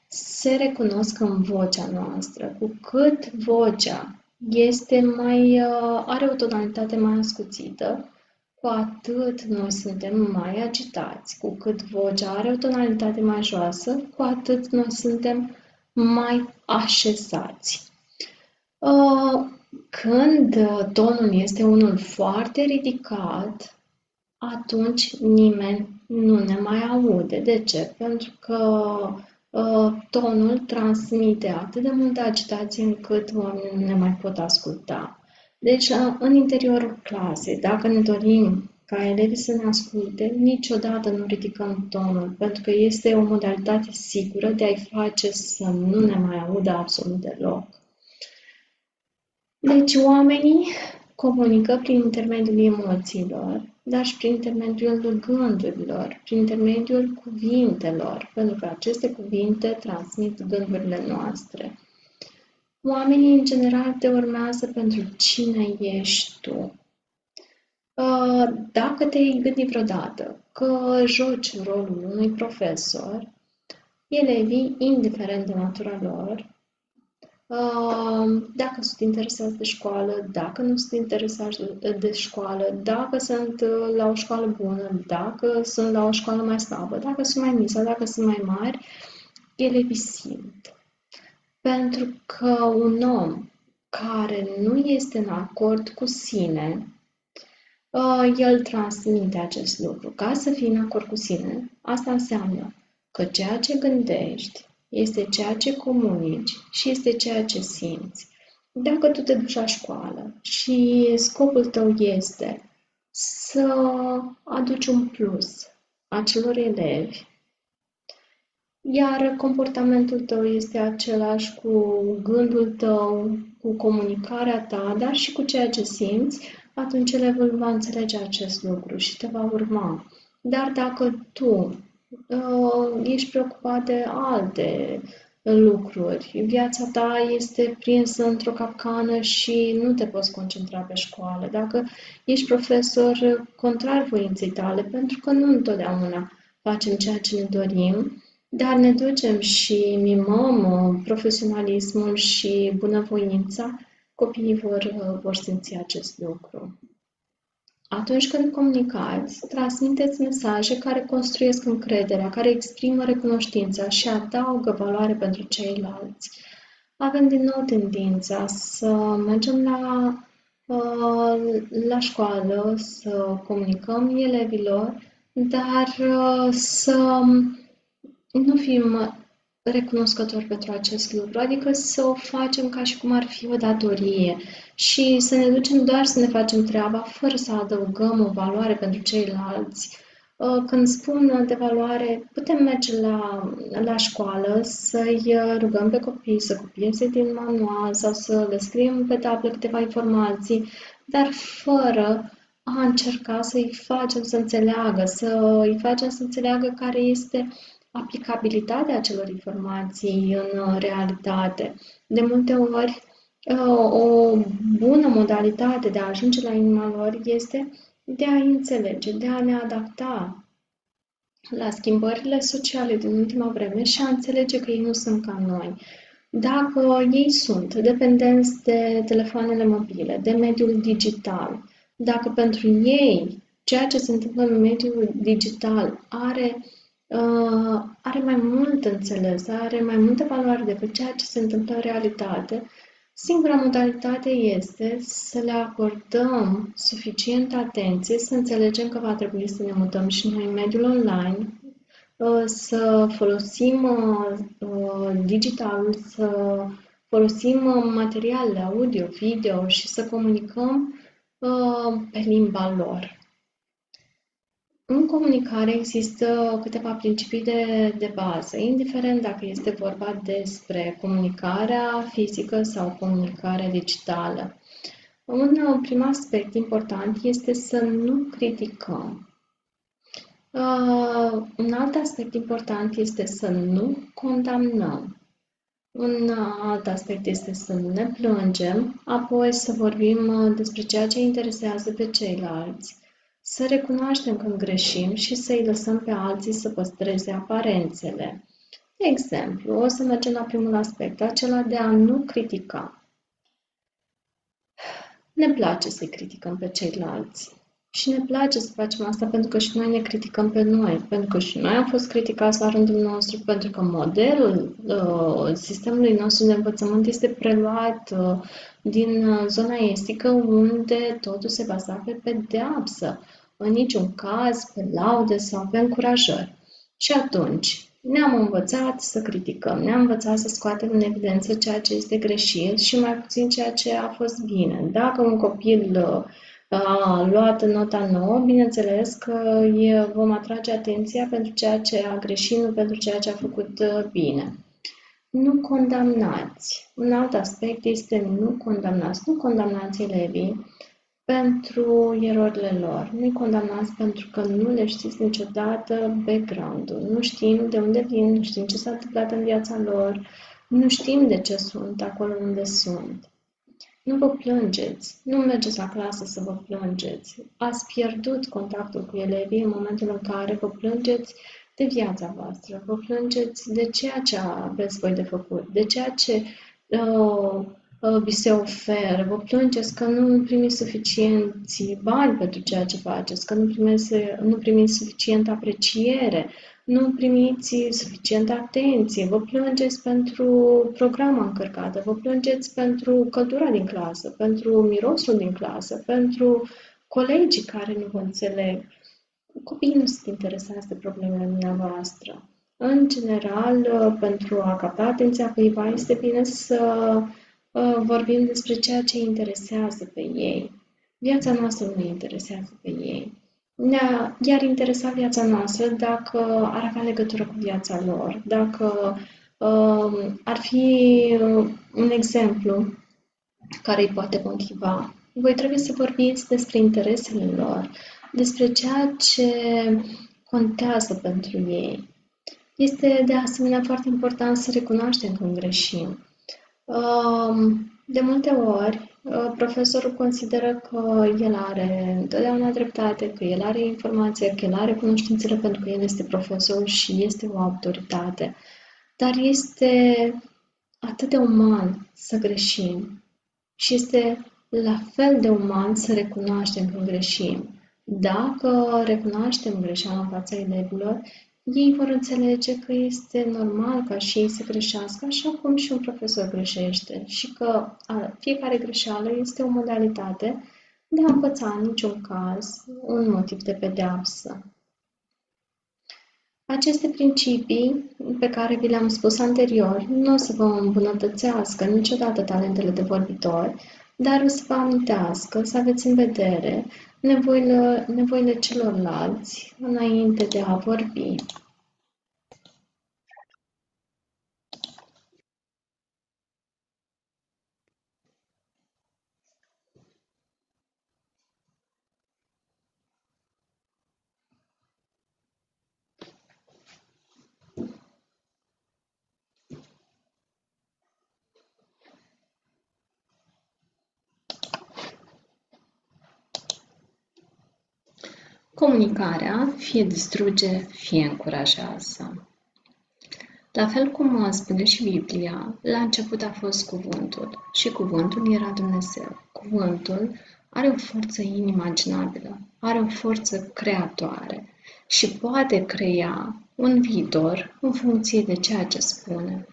se recunosc în vocea noastră. Cu cât vocea are o tonalitate mai ascuțită, cu atât noi suntem mai agitați. Cu cât vocea are o tonalitate mai joasă, cu atât noi suntem mai așezați. Când tonul este unul foarte ridicat, atunci nimeni nu ne mai aude. De ce? Pentru că tonul transmite atât de multă agitație încât oamenii nu ne mai pot asculta. Deci, în interiorul clasei, dacă ne dorim ca elevii să ne asculte, niciodată nu ridicăm tonul, pentru că este o modalitate sigură de a-i face să nu ne mai audă absolut deloc. Deci, oamenii comunică prin intermediul emoțiilor, dar și prin intermediul gândurilor, prin intermediul cuvintelor, pentru că aceste cuvinte transmit gândurile noastre. Oamenii, în general, te urmează pentru cine ești tu. Dacă te-ai gândit vreodată că joci rolul unui profesor, elevii, indiferent de natura lor, dacă sunt interesați de școală, dacă nu sunt interesați de școală, dacă sunt la o școală bună, dacă sunt la o școală mai slabă, dacă sunt mai mici sau dacă sunt mai mari, elevii simt. Pentru că un om care nu este în acord cu sine, el transmite acest lucru. Ca să fii în acord cu sine, asta înseamnă că ceea ce gândești este ceea ce comunici și este ceea ce simți. Dacă tu te duci la școală și scopul tău este să aduci un plus acelor elevi, iar comportamentul tău este același cu gândul tău, cu comunicarea ta, dar și cu ceea ce simți, atunci elevul va înțelege acest lucru și te va urma. Dar dacă tu ești preocupat de alte lucruri, viața ta este prinsă într-o capcană și nu te poți concentra pe școală, dacă ești profesor contrar voinței tale, pentru că nu întotdeauna facem ceea ce ne dorim, dar ne ducem și mimăm profesionalismul și bunăvoința, copiii vor simți acest lucru. Atunci când comunicați, transmiteți mesaje care construiesc încrederea, care exprimă recunoștința și adaugă valoare pentru ceilalți. Avem din nou tendința să mergem la școală, să comunicăm elevilor, dar să nu fim recunoscători pentru acest lucru, adică să o facem ca și cum ar fi o datorie și să ne ducem doar să ne facem treaba fără să adăugăm o valoare pentru ceilalți. Când spun de valoare, putem merge la școală să-i rugăm pe copii să copieze din manual sau să le scriem pe tablă câteva informații, dar fără a încerca să-i facem să înțeleagă, să-i facem să înțeleagă care este aplicabilitatea acelor informații în realitate. De multe ori, o bună modalitate de a ajunge la inima lor este de a înțelege, de a ne adapta la schimbările sociale din ultima vreme și a înțelege că ei nu sunt ca noi. Dacă ei sunt dependenți de telefoanele mobile, de mediul digital, dacă pentru ei ceea ce se întâmplă în mediul digital are mai mult înțeles, are mai multă valoare decât ceea ce se întâmplă în realitate, singura modalitate este să le acordăm suficientă atenție, să înțelegem că va trebui să ne mutăm și noi în mediul online, să folosim digitalul, să folosim materialele audio, video și să comunicăm pe limba lor. În comunicare există câteva principii de bază, indiferent dacă este vorba despre comunicarea fizică sau comunicarea digitală. Un prim aspect important este să nu criticăm. Un alt aspect important este să nu condamnăm. Un alt aspect este să nu ne plângem, apoi să vorbim despre ceea ce interesează pe ceilalți, să recunoaștem când greșim și să-i lăsăm pe alții să păstreze aparențele. De exemplu, o să mergem la primul aspect, acela de a nu critica. Ne place să-i criticăm pe ceilalți. Și ne place să facem asta pentru că și noi ne criticăm pe noi, pentru că și noi am fost criticați la rândul nostru, pentru că modelul sistemului nostru de învățământ este preluat din zona estică, unde totul se baza pe pedeapsă, în niciun caz pe laude sau pe încurajări. Și atunci ne-am învățat să criticăm, ne-am învățat să scoatem în evidență ceea ce este greșit și mai puțin ceea ce a fost bine. Dacă un copil a luat nota 9, bineînțeles că vom atrage atenția pentru ceea ce a greșit, nu pentru ceea ce a făcut bine. Nu condamnați. Un alt aspect este nu condamnați. Nu condamnați elevii pentru erorile lor. Nu-i condamnați pentru că nu le știți niciodată background-ul. Nu știm de unde vin, nu știm ce s-a întâmplat în viața lor, nu știm de ce sunt acolo unde sunt. Nu vă plângeți, nu mergeți la clasă să vă plângeți. Ați pierdut contactul cu elevii în momentul în care vă plângeți de viața voastră, vă plângeți de ceea ce aveți voi de făcut, de ceea ce vi se oferă, vă plângeți că nu primiți suficienți bani pentru ceea ce faceți, că nu primiți suficientă apreciere, nu primiți suficientă atenție, vă plângeți pentru programa încărcată, vă plângeți pentru căldura din clasă, pentru mirosul din clasă, pentru colegii care nu vă înțeleg. Copiii nu sunt interesați de problemele dumneavoastră. În general, pentru a capta atenția cuiva, este bine să vorbim despre ceea ce îi interesează pe ei. Viața noastră nu îi interesează pe ei. I-ar interesa viața noastră dacă ar avea legătură cu viața lor, dacă ar fi un exemplu care îi poate motiva. Voi trebuie să vorbiți despre interesele lor, despre ceea ce contează pentru ei. Este de asemenea foarte important să recunoaștem când greșim. De multe ori, profesorul consideră că el are întotdeauna dreptate, că el are informație, că el are cunoștințele pentru că el este profesor și este o autoritate. Dar este atât de uman să greșim și este la fel de uman să recunoaștem când greșim. Dacă recunoaștem greșeala în fața elevilor, ei vor înțelege că este normal ca și ei să greșească, așa cum și un profesor greșește și că fiecare greșeală este o modalitate de a învăța, în niciun caz, un motiv de pedeapsă. Aceste principii pe care vi le-am spus anterior nu o să vă îmbunătățească niciodată talentele de vorbitor, dar o să vă amintească să aveți în vedere nevoile celorlalți înainte de a vorbi. Comunicarea fie distruge, fie încurajează. La fel cum spune și Biblia, la început a fost cuvântul și cuvântul era Dumnezeu. Cuvântul are o forță inimaginabilă, are o forță creatoare și poate crea un viitor în funcție de ceea ce spune.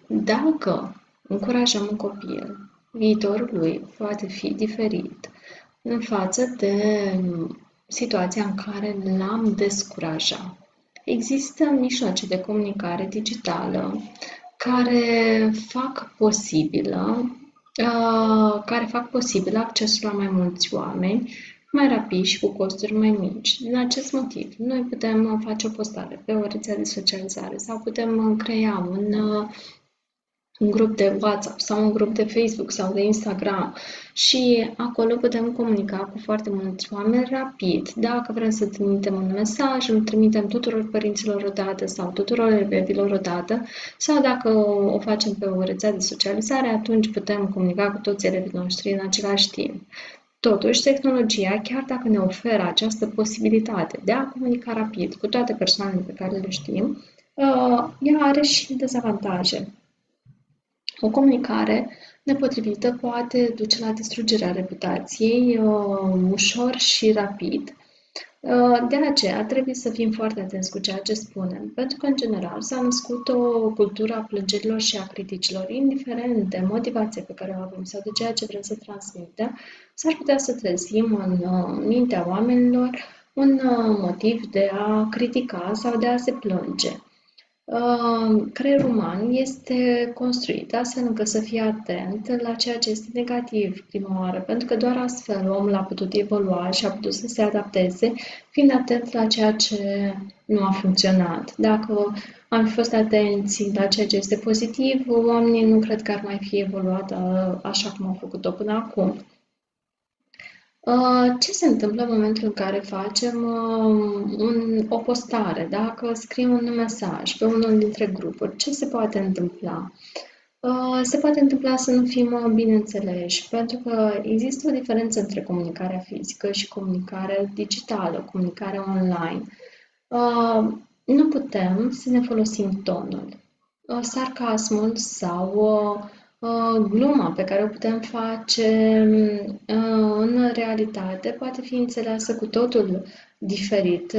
Dacă încurajăm un copil, viitorul lui poate fi diferit în față de situația în care l-am descurajat. Există mijloace de comunicare digitală care fac posibil accesul la mai mulți oameni mai rapid și cu costuri mai mici. Din acest motiv, noi putem face o postare pe o rețea de socializare sau putem crea un grup de WhatsApp sau un grup de Facebook sau de Instagram și acolo putem comunica cu foarte mulți oameni rapid. Dacă vrem să trimitem un mesaj, îl trimitem tuturor părinților odată sau tuturor elevilor odată sau dacă o facem pe o rețea de socializare, atunci putem comunica cu toți elevii noștri în același timp. Totuși, tehnologia, chiar dacă ne oferă această posibilitate de a comunica rapid cu toate persoanele pe care le știm, ea are și dezavantaje. O comunicare nepotrivită poate duce la distrugerea reputației ușor și rapid. De aceea trebuie să fim foarte atenți cu ceea ce spunem, pentru că, în general, s-a născut o cultură a plângerilor și a criticilor, indiferent de motivația pe care o avem sau de ceea ce vrem să transmitem, s-ar putea să trezim în mintea oamenilor un motiv de a critica sau de a se plânge. Creierul uman este construit astfel încât să fie atent la ceea ce este negativ prima oară, pentru că doar astfel omul a putut evolua și a putut să se adapteze, fiind atent la ceea ce nu a funcționat. Dacă am fi fost atenți la ceea ce este pozitiv, oamenii nu cred că ar mai fi evoluat așa cum au făcut-o până acum. Ce se întâmplă în momentul în care facem o postare, dacă scriem un mesaj pe unul dintre grupuri? Ce se poate întâmpla? Se poate întâmpla să nu fim bineînțeleși, pentru că există o diferență între comunicarea fizică și comunicarea digitală, comunicarea online. Nu putem să ne folosim tonul, sarcasmul sau gluma pe care o putem face în realitate poate fi înțeleasă cu totul diferit.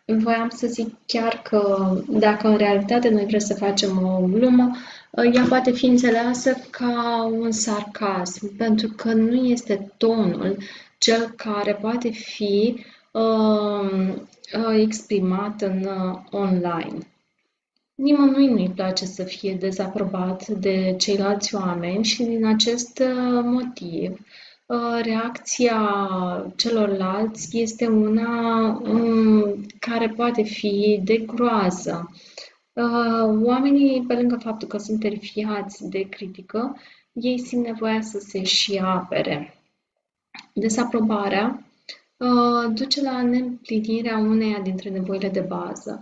Voiam să zic chiar că dacă în realitate noi vrem să facem o glumă, ea poate fi înțeleasă ca un sarcasm, pentru că nu este tonul cel care poate fi exprimat în online. Nimănui nu-i place să fie dezaprobat de ceilalți oameni și din acest motiv reacția celorlalți este una care poate fi de groază. Oamenii, pe lângă faptul că sunt terifiați de critică, ei simt nevoia să se și apere. Desaprobarea duce la neîmplinirea uneia dintre nevoile de bază.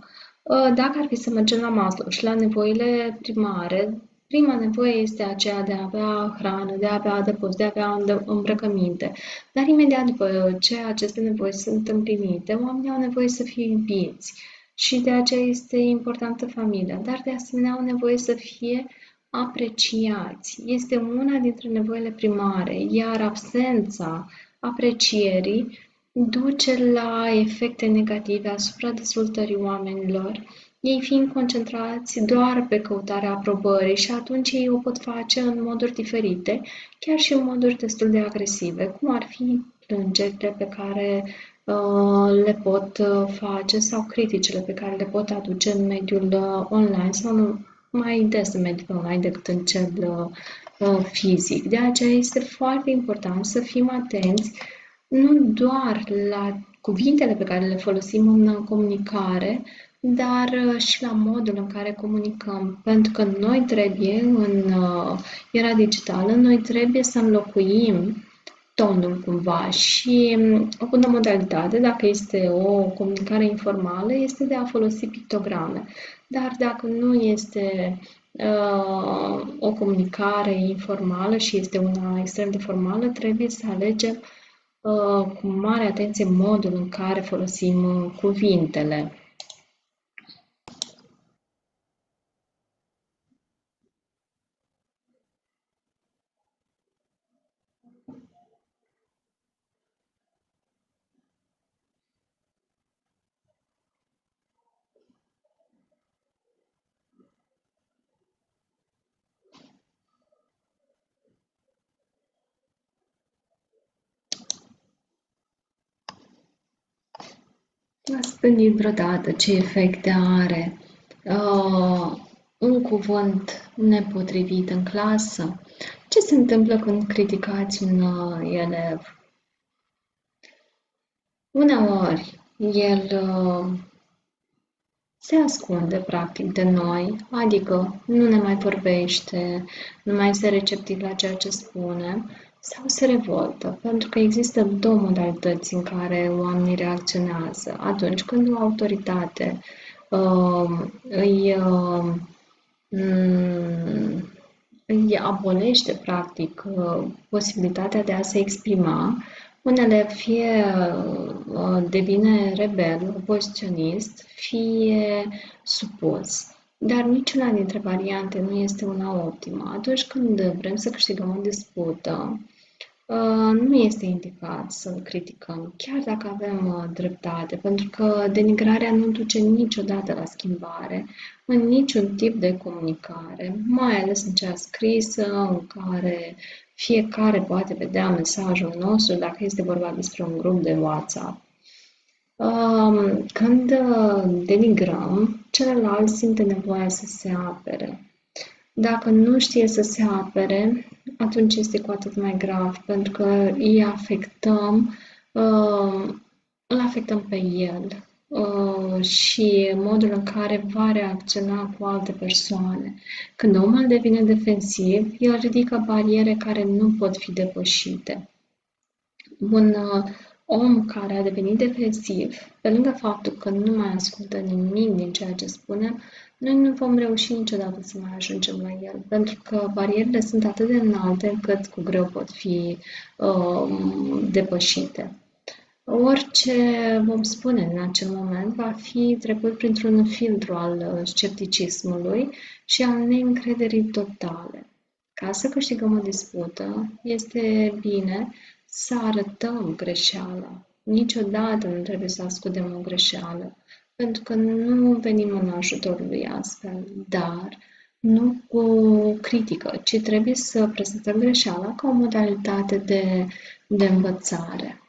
Dacă ar fi să mergem la Maslow și la nevoile primare, prima nevoie este aceea de a avea hrană, de a avea adăpost, de a avea îmbrăcăminte. Dar imediat după ce aceste nevoi sunt împlinite, oamenii au nevoie să fie iubiți. Și de aceea este importantă familia, dar de asemenea au nevoie să fie apreciați. Este una dintre nevoile primare, iar absența aprecierii duce la efecte negative asupra dezvoltării oamenilor, ei fiind concentrați doar pe căutarea aprobării și atunci ei o pot face în moduri diferite, chiar și în moduri destul de agresive, cum ar fi plângerile pe care le pot face sau criticile pe care le pot aduce în mediul online sau mai des în mediul online decât în cel fizic. De aceea este foarte important să fim atenți nu doar la cuvintele pe care le folosim în comunicare, dar și la modul în care comunicăm. Pentru că noi trebuie, în era digitală, noi trebuie să înlocuim tonul cumva și o bună modalitate, dacă este o comunicare informală, este de a folosi pictograme. Dar dacă nu este o comunicare informală și este una extrem de formală, trebuie să alegem cu mare atenție modul în care folosim cuvintele. Ați gândit vreodată ce efecte are un cuvânt nepotrivit în clasă? Ce se întâmplă când criticați un elev? Uneori, el se ascunde practic de noi, adică nu ne mai vorbește, nu mai este receptiv la ceea ce spune sau se revoltă, pentru că există două modalități în care oamenii reacționează. Atunci când o autoritate îi, îi abolește practic posibilitatea de a se exprima, unele fie devine rebel, opoziționist, fie supus. Dar niciuna dintre variante nu este una optimă. Atunci când vrem să câștigăm o dispută, nu este indicat să criticăm, chiar dacă avem dreptate, pentru că denigrarea nu duce niciodată la schimbare în niciun tip de comunicare, mai ales în cea scrisă, în care fiecare poate vedea mesajul nostru dacă este vorba despre un grup de WhatsApp. Când denigrăm, celălalt simte nevoia să se apere. Dacă nu știe să se apere, atunci este cu atât mai grav, pentru că îl afectăm pe el și modul în care va reacționa cu alte persoane. Când omul devine defensiv, el ridică bariere care nu pot fi depășite. Un om care a devenit defensiv, pe lângă faptul că nu mai ascultă nimic din ceea ce spunem, noi nu vom reuși niciodată să mai ajungem la el, pentru că barierele sunt atât de înalte încât cu greu pot fi depășite. Orice vom spune în acel moment va fi trecut printr-un filtru al scepticismului și al neîncrederii totale. Ca să câștigăm o dispută, este bine să arătăm greșeala. Niciodată nu trebuie să ascundem o greșeală, pentru că nu venim în ajutorul lui astfel, dar nu cu critică, ci trebuie să prezentăm greșeala ca o modalitate de învățare.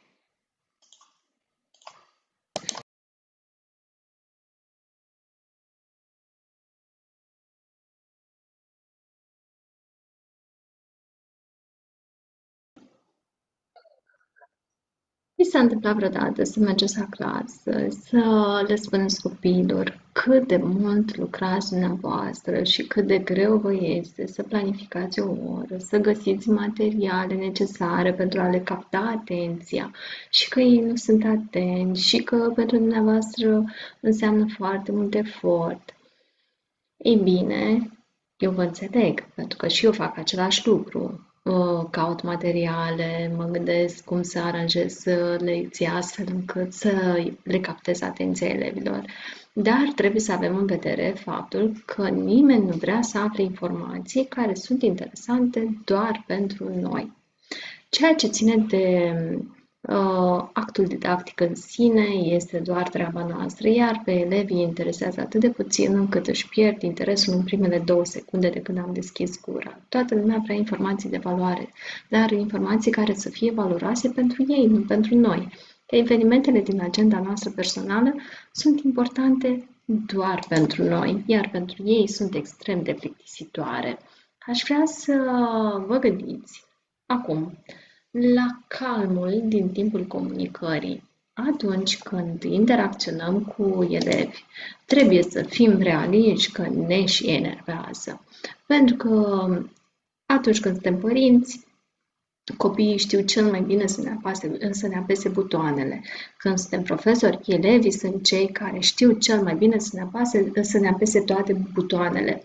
Vi s-a întâmplat vreodată să mergeți acasă, să le spuneți copiilor cât de mult lucrați dumneavoastră și cât de greu vă este să planificați o oră, să găsiți materiale necesare pentru a le capta atenția și că ei nu sunt atenți și că pentru dumneavoastră înseamnă foarte mult efort? Ei bine, eu vă înțeleg, pentru că și eu fac același lucru. Caut materiale, mă gândesc cum să aranjez lecția astfel încât să le captez atenția elevilor. Dar trebuie să avem în vedere faptul că nimeni nu vrea să afle informații care sunt interesante doar pentru noi. Ceea ce ține de actul didactic în sine este doar treaba noastră, iar pe elevii îi interesează atât de puțin încât își pierd interesul în primele 2 secunde de când am deschis gura. Toată lumea vrea informații de valoare, dar informații care să fie valoroase pentru ei, nu pentru noi. Că evenimentele din agenda noastră personală sunt importante doar pentru noi, iar pentru ei sunt extrem de plictisitoare. Aș vrea să vă gândiți acum la calmul din timpul comunicării. Atunci când interacționăm cu elevi, trebuie să fim realiști că ne și enervează. Pentru că atunci când suntem părinți, copiii știu cel mai bine să ne apese butoanele. Când suntem profesori, elevii sunt cei care știu cel mai bine să ne apese toate butoanele.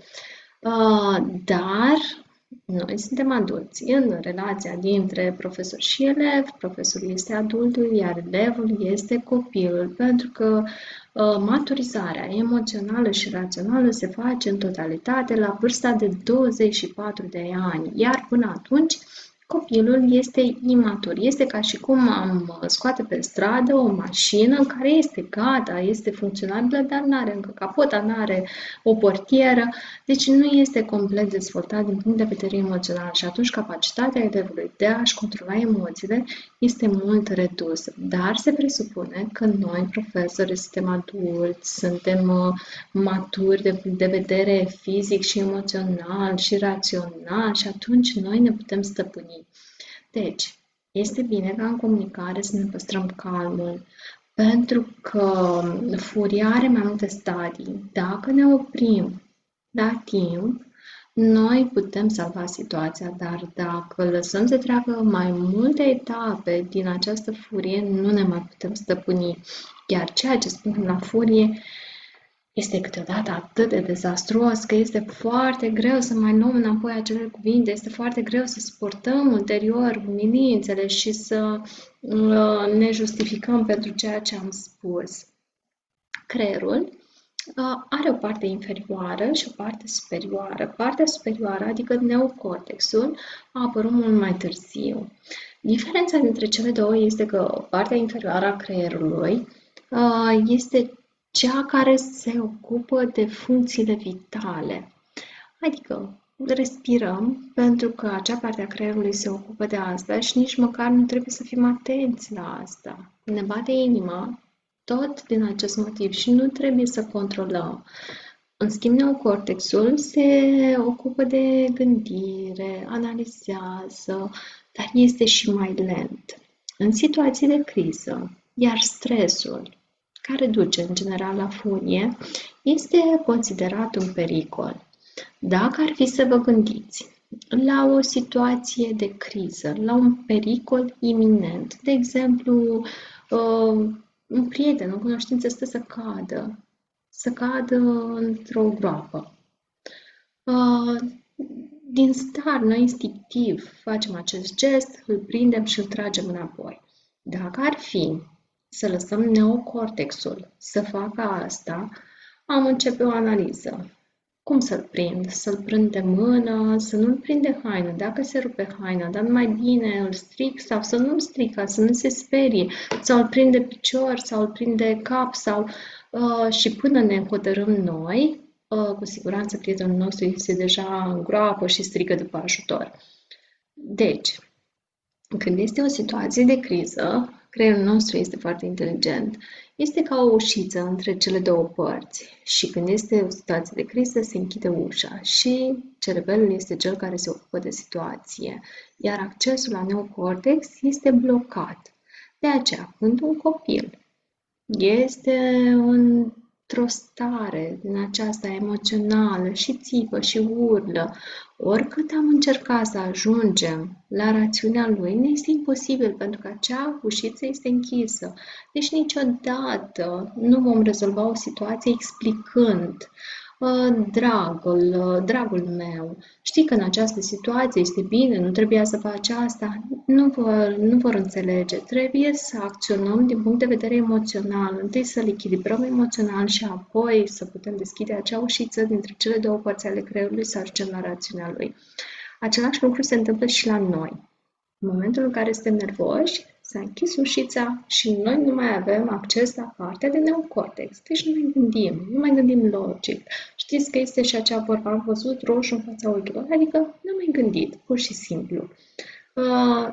Dar noi suntem adulți. În relația dintre profesor și elev, profesorul este adultul, iar elevul este copilul, pentru că maturizarea emoțională și rațională se face în totalitate la vârsta de 24 de ani, iar până atunci copilul este imatur. Este ca și cum am scoate pe stradă o mașină care este gata, este funcționabilă, dar nu are încă capota, nu are o portieră, deci nu este complet dezvoltat din punct de vedere emoțional și atunci capacitatea elevului de a-și controla emoțiile este mult redusă. Dar se presupune că noi, profesori, suntem adulți, suntem maturi de punct de vedere fizic și emoțional și rațional și atunci noi ne putem stăpâni. Deci, este bine ca în comunicare să ne păstrăm calmul, pentru că furia are mai multe stadii. Dacă ne oprim la timp, noi putem salva situația, dar dacă lăsăm să treacă mai multe etape din această furie, nu ne mai putem stăpâni. Iar ceea ce spunem la furie este câteodată atât de dezastruos că este foarte greu să mai luăm înapoi acele cuvinte, este foarte greu să suportăm ulterior umilințele și să ne justificăm pentru ceea ce am spus. Creierul are o parte inferioară și o parte superioară. Partea superioară, adică neocortexul, a apărut mult mai târziu. Diferența dintre cele două este că partea inferioară a creierului este cea care se ocupă de funcțiile vitale. Adică respirăm pentru că acea parte a creierului se ocupă de asta și nici măcar nu trebuie să fim atenți la asta. Ne bate inima tot din acest motiv și nu trebuie să controlăm. În schimb, neocortexul se ocupă de gândire, analizează, dar este și mai lent. În situații de criză, iar stresul, care duce în general la furie, este considerat un pericol. Dacă ar fi să vă gândiți la o situație de criză, la un pericol iminent, de exemplu, un prieten, o cunoștință stă să cadă într-o groapă. Din start, noi instinctiv facem acest gest, îl prindem și îl tragem înapoi. Dacă ar fi să lăsăm neocortexul să facă asta, am începe o analiză. Cum să-l prind? Să-l prind de mână, să nu-l prind de haină. Dacă se rupe haina, dar mai bine îl stric sau să nu-l stric, ca să nu se sperie. Sau îl prind de picior, sau îl prind de cap, sau și până ne hotărâm noi, cu siguranță prietenul nostru este deja în groapă și strigă după ajutor. Deci, când este o situație de criză, creierul nostru este foarte inteligent. Este ca o ușiță între cele două părți și când este o situație de criză, se închide ușa și cerebelul este cel care se ocupă de situație, iar accesul la neocortex este blocat. De aceea, când un copil este într-o stare din aceasta emoțională și țipă și urlă, oricât am încercat să ajungem la rațiunea lui, ne este imposibil pentru că acea ușiță este închisă. Deci niciodată nu vom rezolva o situație explicând dragul meu, știi că în această situație este bine, nu trebuia să faci asta, nu vor înțelege. Trebuie să acționăm din punct de vedere emoțional, întâi să-l echilibrăm emoțional și apoi să putem deschide acea ușiță dintre cele două părți ale creierului să ajungem la rațiunea lui. Același lucru se întâmplă și la noi. În momentul în care suntem nervoși, s-a închis ușița și noi nu mai avem acces la partea de neocortex. Deci nu mai gândim logic. Știți că este și acea vorbă, am văzut roșu în fața ochilor, adică nu am mai gândit, pur și simplu.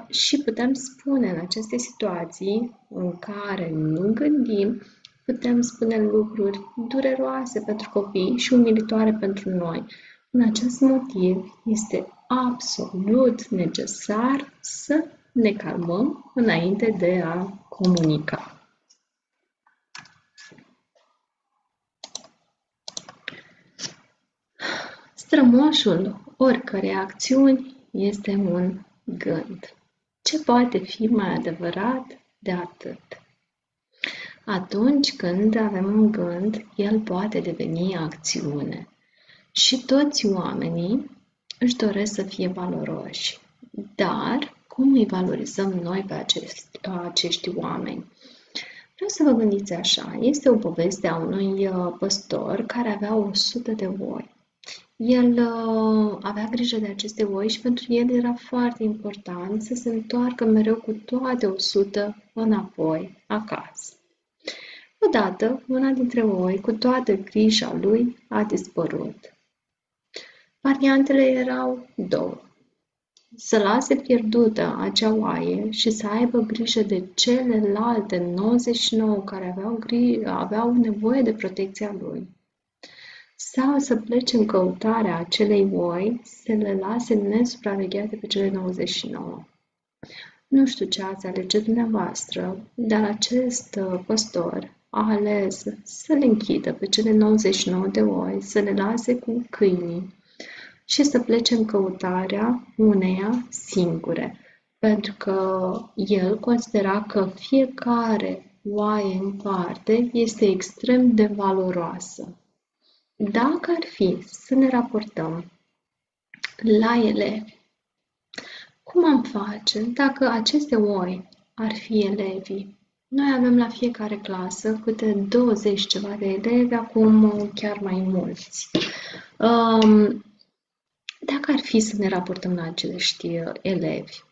Și putem spune în aceste situații în care nu gândim, putem spune lucruri dureroase pentru copii și umilitoare pentru noi. În acest motiv este absolut necesar să ne calmăm înainte de a comunica. Strămoșul oricărei acțiuni este un gând. Ce poate fi mai adevărat de atât? Atunci când avem un gând, el poate deveni acțiune. Și toți oamenii își doresc să fie valoroși. Dar cum îi valorizăm noi pe acești oameni? Vreau să vă gândiți așa. Este o poveste a unui păstor care avea 100 de oi. El avea grijă de aceste oi și pentru el era foarte important să se întoarcă mereu cu toate 100 înapoi acasă. Odată, una dintre oi, cu toată grija lui, a dispărut. Variantele erau două. Să lase pierdută acea oaie și să aibă grijă de celelalte 99 care aveau nevoie de protecția lui. Sau să plece în căutarea acelei oi, să le lase nesupravegheate pe cele 99. Nu știu ce ați alege dumneavoastră, dar acest păstor a ales să le închidă pe cele 99 de oi, să le lase cu câinii și să plece în căutarea uneia singure, pentru că el considera că fiecare oaie în parte este extrem de valoroasă. Dacă ar fi să ne raportăm la ele, cum am face dacă aceste oi ar fi elevii? Noi avem la fiecare clasă câte 20 ceva de elevi, acum chiar mai mulți. Dacă ar fi să ne raportăm la acești elevi,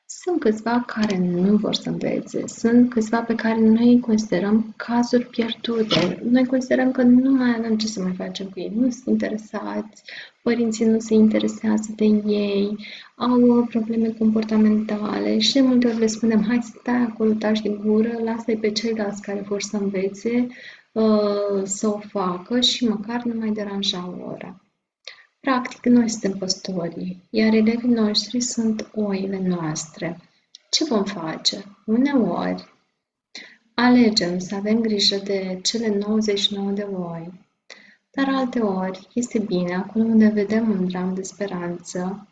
sunt câțiva care nu vor să învețe, sunt câțiva pe care noi îi considerăm cazuri pierdute. Noi considerăm că nu mai avem ce să mai facem cu ei, nu sunt interesați, părinții nu se interesează de ei, au probleme comportamentale și de multe ori le spunem, hai stai acolo, taci din gură, lasă-i pe ceilalți care vor să învețe să o facă și măcar nu mai deranja o oră. Practic, noi suntem păstorii, iar elevii noștri sunt oile noastre. Ce vom face? Uneori, alegem să avem grijă de cele 99 de oi, dar alteori este bine, acolo unde vedem un dram de speranță,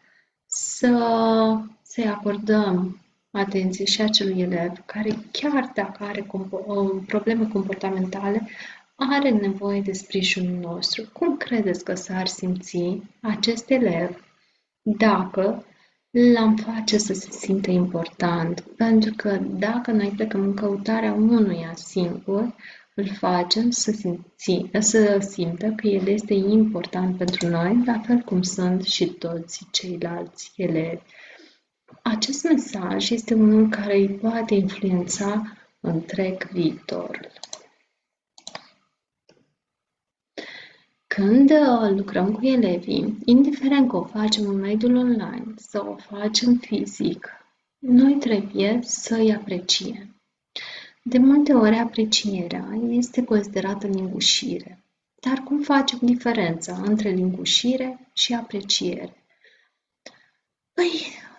să-i acordăm atenție și acelui elev care, chiar dacă are probleme comportamentale, are nevoie de sprijinul nostru. Cum credeți că s-ar simți acest elev dacă l-am face să se simtă important? Pentru că dacă noi plecăm în căutarea unuia singur, îl facem să simtă că el este important pentru noi, la fel cum sunt și toți ceilalți elevi. Acest mesaj este unul care îi poate influența întreg viitorul. Când lucrăm cu elevii, indiferent că o facem în mediul online sau o facem fizic, noi trebuie să îi apreciem. De multe ori aprecierea este considerată lingușire. Dar cum facem diferența între lingușire și apreciere? Păi,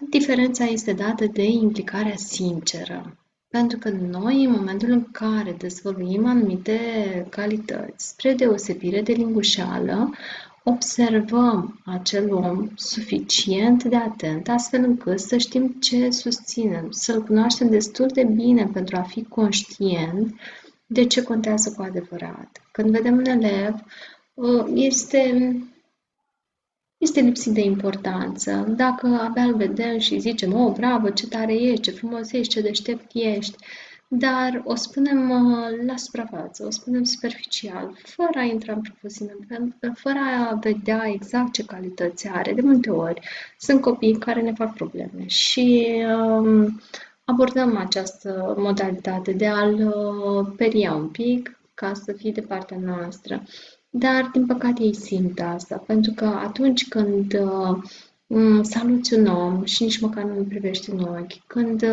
diferența este dată de implicarea sinceră. Pentru că noi, în momentul în care dezvăluim anumite calități, spre deosebire de lingușeală, observăm acel om suficient de atent, astfel încât să știm ce susținem, să-l cunoaștem destul de bine pentru a fi conștient de ce contează cu adevărat. Când vedem un elev, este lipsit de importanță. Dacă abia îl vedem și zicem, oh, bravo, ce tare ești, ce frumos ești, ce deștept ești, dar o spunem la suprafață, o spunem superficial, fără a intra în profunzime, fără a vedea exact ce calități are. De multe ori sunt copii care ne fac probleme și abordăm această modalitate de a-l peria un pic ca să fie de partea noastră. Dar, din păcate, ei simt asta, pentru că atunci când saluți un om și nici măcar nu îl privești în ochi, când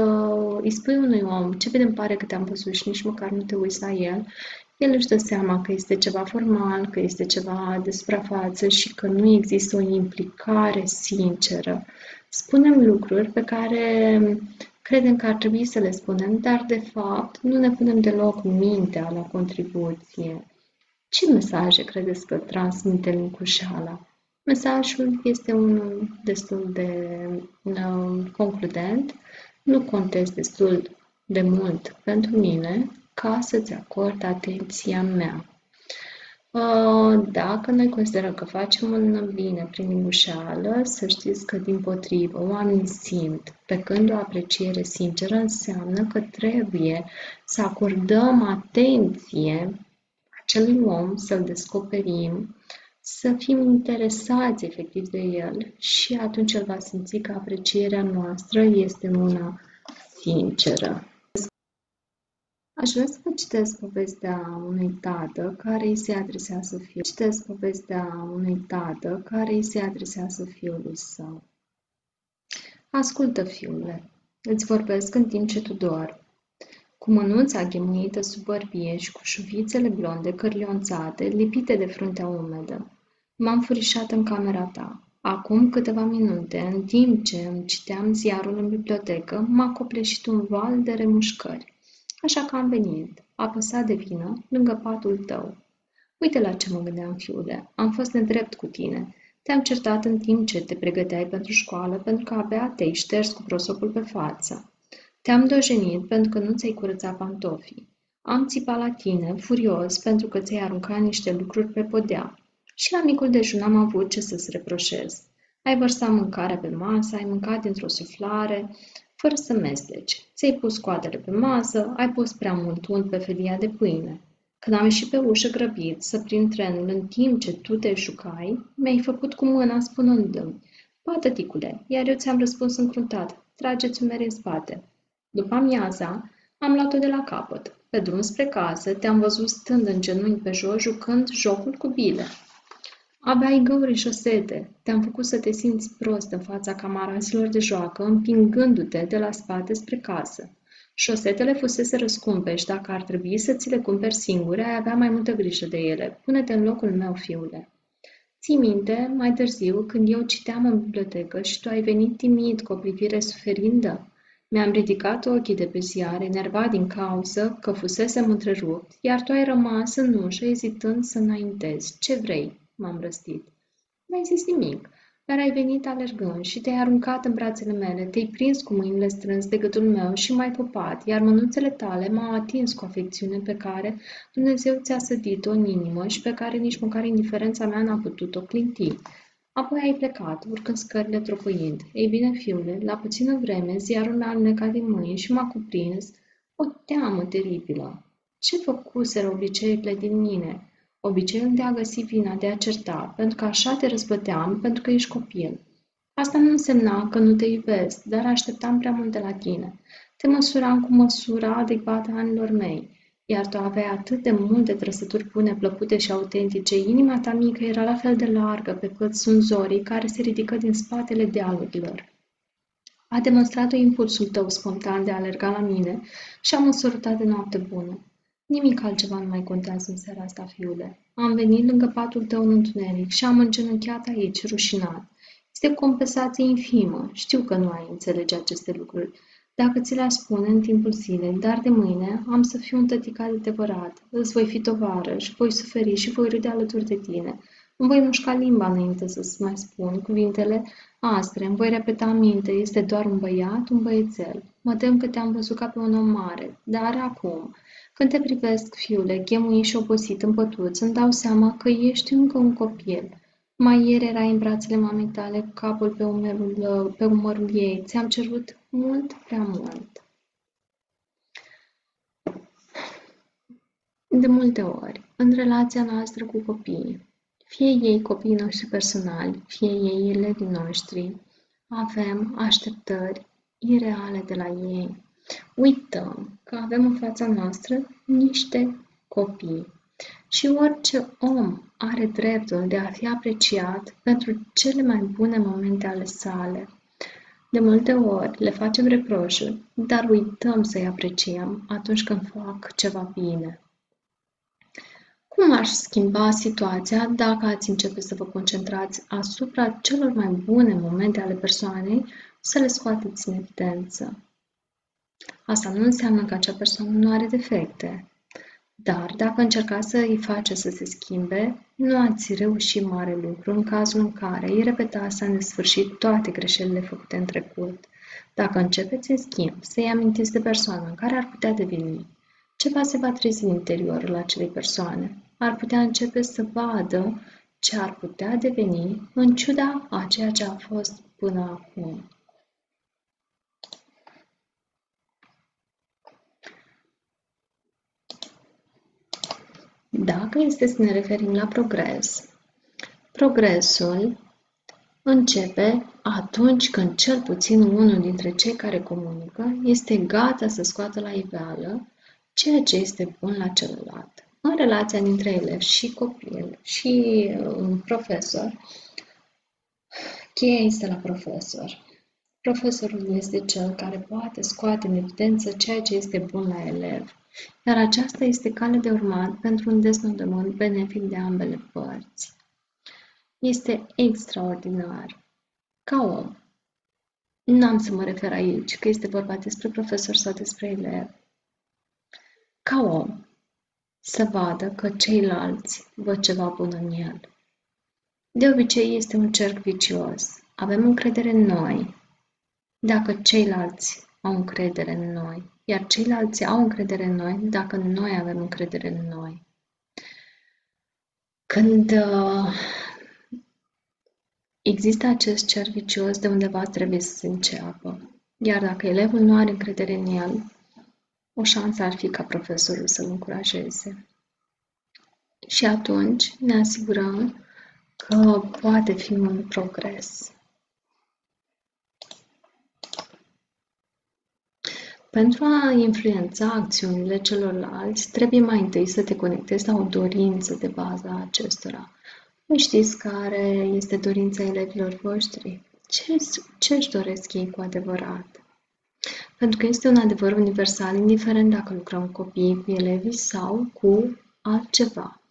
îi spui unui om ce bine îmi pare că te-am văzut și nici măcar nu te uiți la el, el își dă seama că este ceva formal, că este ceva de suprafață și că nu există o implicare sinceră. Spunem lucruri pe care credem că ar trebui să le spunem, dar de fapt nu ne punem deloc mintea la contribuție. Ce mesaje credeți că transmite lingușeala? Mesajul este unul destul de concludent. Nu contez destul de mult pentru mine ca să-ți acord atenția mea. Dacă noi considerăm că facem un bine prin lingușeală, să știți că, dimpotrivă, oamenii simt, pe când o apreciere sinceră înseamnă că trebuie să acordăm atenție acelui om, să-l descoperim, să fim interesați efectiv de el și atunci el va simți că aprecierea noastră este una sinceră. Aș vrea să vă citesc povestea unui tată care îi se adresează fiului. Citesc povestea unui tată care îi se adresează fiului său. Ascultă, fiule, îți vorbesc în timp ce tu dormi. Cu mânuța ghemuită sub bărbie și cu șuvițele blonde cărlionțate, lipite de fruntea umedă. M-am furișat în camera ta. Acum câteva minute, în timp ce îmi citeam ziarul în bibliotecă, m-a copleșit un val de remușcări. Așa că am venit, apăsat de vină, lângă patul tău. Uite la ce mă gândeam, fiule, am fost nedrept cu tine. Te-am certat în timp ce te pregăteai pentru școală, pentru că abia te-ai șters cu prosopul pe față. Te-am dojenit pentru că nu ți-ai curățat pantofii. Am țipat la tine, furios, pentru că ți-ai aruncat niște lucruri pe podea. Și la micul dejun am avut ce să-ți reproșez. Ai vărsat mâncarea pe masă, ai mâncat dintr-o suflare, fără să mesteci. Ți-ai pus coadele pe masă, ai pus prea mult unt pe felia de pâine. Când am ieșit pe ușă grăbit să prind trenul în timp ce tu te jucai, mi-ai făcut cu mâna spunându-mi, "Bată-ticule", iar eu ți-am răspuns încruntat, "Trageți umeri în spate". După amiaza, am luat-o de la capăt. Pe drum spre casă, te-am văzut stând în genunchi pe jos, jucând jocul cu bile. Aveai găuri șosete. Te-am făcut să te simți prost în fața camarazilor de joacă, împingându-te de la spate spre casă. Șosetele fusese răscumpe și dacă ar trebui să ți le cumperi singure, ai avea mai multă grijă de ele. Pune-te în locul meu, fiule. Ții minte, mai târziu, când eu citeam în bibliotecă și tu ai venit timid cu o privire suferindă? Mi-am ridicat ochii de pe ziar, enervat din cauză că fusesem întrerupt, iar tu ai rămas în ușă, ezitând să înaintezi. Ce vrei? M-am răstit. N-ai zis nimic, dar ai venit alergând și te-ai aruncat în brațele mele, te-ai prins cu mâinile strâns de gâtul meu și m-ai pupat, iar mânuțele tale m-au atins cu afecțiune pe care Dumnezeu ți-a sădit-o în inimă și pe care nici măcar indiferența mea n-a putut-o clinti. Apoi ai plecat, urcând scările tropăind. Ei bine, fiule, la puțină vreme, ziarul mi-a alunecat din mâini și m-a cuprins o teamă teribilă. Ce făcuseră obiceiurile din mine? Obiceiul de a găsi vina, de a certa, pentru că așa te răzbăteam, pentru că ești copil. Asta nu însemna că nu te iubesc, dar așteptam prea mult de la tine. Te măsuram cu măsura adecvată a anilor mei, iar tu aveai atât de multe trăsături bune, plăcute și autentice, inima ta mică era la fel de largă pe cât sunt zorii care se ridică din spatele dealurilor. A demonstrat impulsul tău spontan de a alerga la mine și am însorutat de noapte bună. Nimic altceva nu mai contează în seara asta, fiule. Am venit lângă patul tău în întuneric și am îngenunchiat aici, rușinat. Este o compensație infimă. Știu că nu ai înțelege aceste lucruri, Dacă ți le-aș spune în timpul zilei, dar de mâine am să fiu un tătică adevărat, îți voi fi tovarăș, voi suferi și voi râde alături de tine. Îmi voi mușca limba înainte să-ți mai spun cuvintele aspre, îmi voi repeta în minte, este doar un băiat, un băiețel. Mă tem că te-am văzut ca pe un om mare, dar acum, când te privesc, fiule, chemuit și obosit în pătuț, îmi dau seama că ești încă un copil. Mai ieri erai în brațele mamei tale cu capul pe umărul ei. Ți-am cerut mult prea mult. De multe ori, în relația noastră cu copiii, fie ei copiii noștri personali, fie ei elevii noștri, avem așteptări ireale de la ei. Uităm că avem în fața noastră niște copii și orice om are dreptul de a fi apreciat pentru cele mai bune momente ale sale. De multe ori le facem reproșuri, dar uităm să-i apreciem atunci când fac ceva bine. Cum aș schimba situația dacă ați începe să vă concentrați asupra celor mai bune momente ale persoanei, să le scoateți în evidență? Asta nu înseamnă că acea persoană nu are defecte. Dar dacă încercați să îi faceți să se schimbe, nu ați reușit mare lucru în cazul în care îi repetați în nesfârșit toate greșelile făcute în trecut. Dacă începeți, în schimb, să-i amintiți de persoana în care ar putea deveni, ceva se va trezi în interiorul acelei persoane. Ar putea începe să vadă ce ar putea deveni în ciuda a ceea ce a fost până acum. Dacă este să ne referim la progres, progresul începe atunci când cel puțin unul dintre cei care comunică este gata să scoată la iveală ceea ce este bun la celălalt. În relația dintre elev și copil și profesor, cheia este la profesor. Profesorul este cel care poate scoate în evidență ceea ce este bun la elev, iar aceasta este calea de urmat pentru un deznodământ benefic de ambele părți. Este extraordinar. Ca om, n-am să mă refer aici că este vorba despre profesor sau despre elev. Ca om, să vadă că ceilalți văd ceva bun în el. De obicei este un cerc vicios. Avem încredere în noi, dacă ceilalți au încredere în noi, iar ceilalți au încredere în noi dacă noi avem încredere în noi. Când există acest cerc vicios, de undeva trebuie să se înceapă. Iar dacă elevul nu are încredere în el, o șansă ar fi ca profesorul să-l încurajeze. Și atunci ne asigurăm că poate fi un progres. Pentru a influența acțiunile celorlalți, trebuie mai întâi să te conectezi la o dorință de bază a acestora. Voi știți care este dorința elevilor voștri? Ce își doresc ei cu adevărat? Pentru că este un adevăr universal, indiferent dacă lucrăm cu copiii, cu elevii sau cu altceva.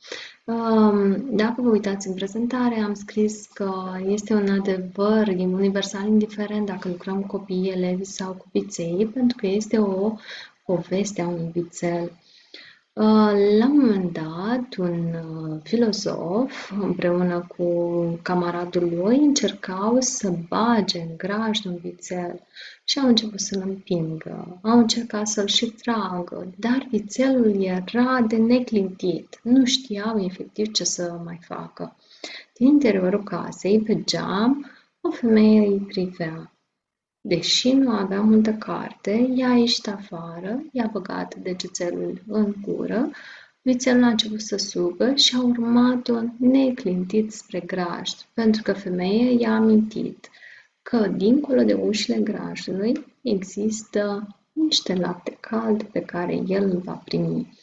Dacă vă uitați în prezentare, am scris că este un adevăr universal, indiferent dacă lucrăm cu copiii, elevii sau cu viței, pentru că este o poveste a unui vițel. La un moment dat, un filozof, împreună cu camaradul lui, încercau să bage în grajd un vițel și au început să-l împingă. Au încercat să-l și tragă, dar vițelul era de neclintit. Nu știau efectiv ce să mai facă. Din interiorul casei, pe geam, o femeie îi privea. Deși nu avea multă carte, ea a ieșit afară, i-a băgat degețelul în gură, vițelul a început să sugă și a urmat-o neclintit spre grajd, pentru că femeia i-a amintit că, dincolo de ușile grajdului, există niște lapte cald pe care el îl va primi.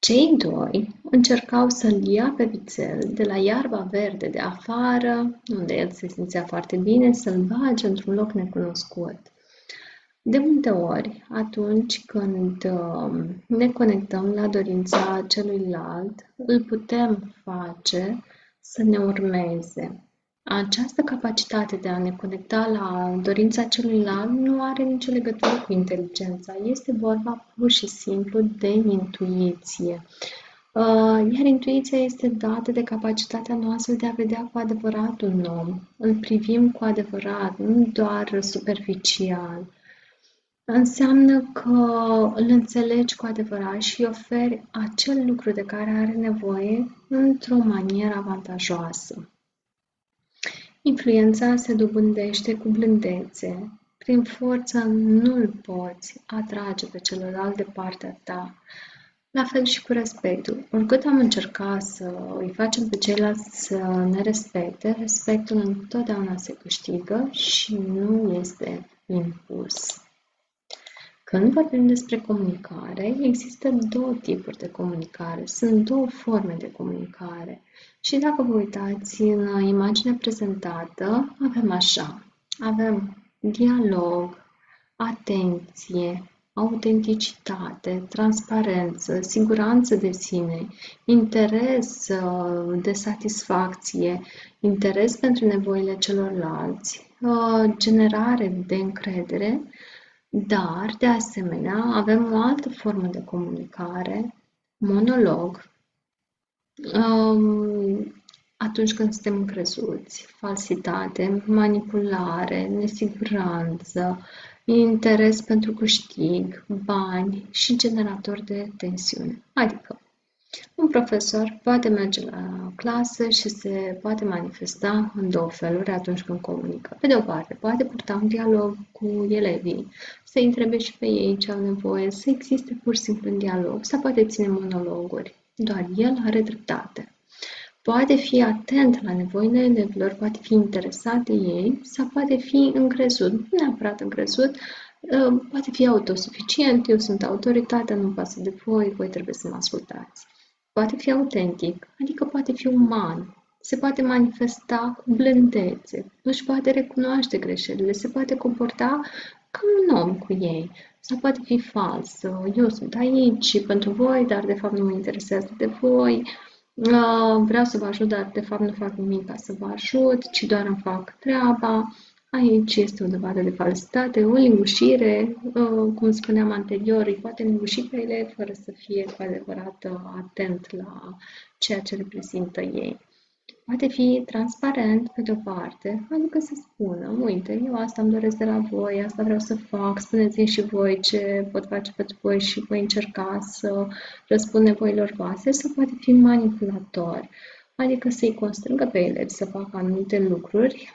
Cei doi încercau să-l ia pe vițel de la iarba verde de afară, unde el se simțea foarte bine, să-l bage într-un loc necunoscut. De multe ori, atunci când ne conectăm la dorința celuilalt, îl putem face să ne urmeze. Această capacitate de a ne conecta la dorința celuilalt nu are nicio legătură cu inteligența. Este vorba pur și simplu de intuiție. Iar intuiția este dată de capacitatea noastră de a vedea cu adevărat un om. Îl privim cu adevărat, nu doar superficial. Înseamnă că îl înțelegi cu adevărat și îi oferi acel lucru de care are nevoie într-o manieră avantajoasă. Influența se dobândește cu blândețe. Prin forță nu-l poți atrage pe celălalt de partea ta. La fel și cu respectul. Oricât am încercat să îi facem pe ceilalți să ne respecte, respectul întotdeauna se câștigă și nu este impus. Când vorbim despre comunicare, există două tipuri de comunicare, sunt două forme de comunicare. Și dacă vă uitați în imaginea prezentată, avem așa, avem dialog, atenție, autenticitate, transparență, siguranță de sine, interes de satisfacție, interes pentru nevoile celorlalți, generare de încredere, dar, de asemenea, avem o altă formă de comunicare, monolog, atunci când suntem încrezuți, falsitate, manipulare, nesiguranță, interes pentru câștig, bani și generator de tensiune. Adică, un profesor poate merge la clasă și se poate manifesta în două feluri atunci când comunică. Pe de o parte, poate purta un dialog cu elevii, să-i întrebe și pe ei ce au nevoie, să existe pur și simplu un dialog, sau poate ține monologuri. Doar el are dreptate. Poate fi atent la nevoile elevilor, poate fi interesat de ei sau poate fi încrezut, nu neapărat încrezut, poate fi autosuficient, eu sunt autoritatea, nu-mi pasă de voi, voi trebuie să mă ascultați. Poate fi autentic, adică poate fi uman, se poate manifesta cu blândețe, își poate recunoaște greșelile, se poate comporta ca un om cu ei, sau poate fi fals, eu sunt aici pentru voi, dar de fapt nu mă interesează de voi, vreau să vă ajut, dar de fapt nu fac nimic ca să vă ajut, ci doar îmi fac treaba. Aici este o dovadă de falsitate, o lingușire, cum spuneam anterior, îi poate linguși pe ele fără să fie cu adevărat atent la ceea ce reprezintă ei. Poate fi transparent, pe de-o parte, adică să spună, uite, eu asta îmi doresc de la voi, asta vreau să fac, spuneți-mi și voi ce pot face pentru voi și voi încerca să răspund nevoilor voastre, sau poate fi manipulator, adică să-i constrângă pe elevi să facă anumite lucruri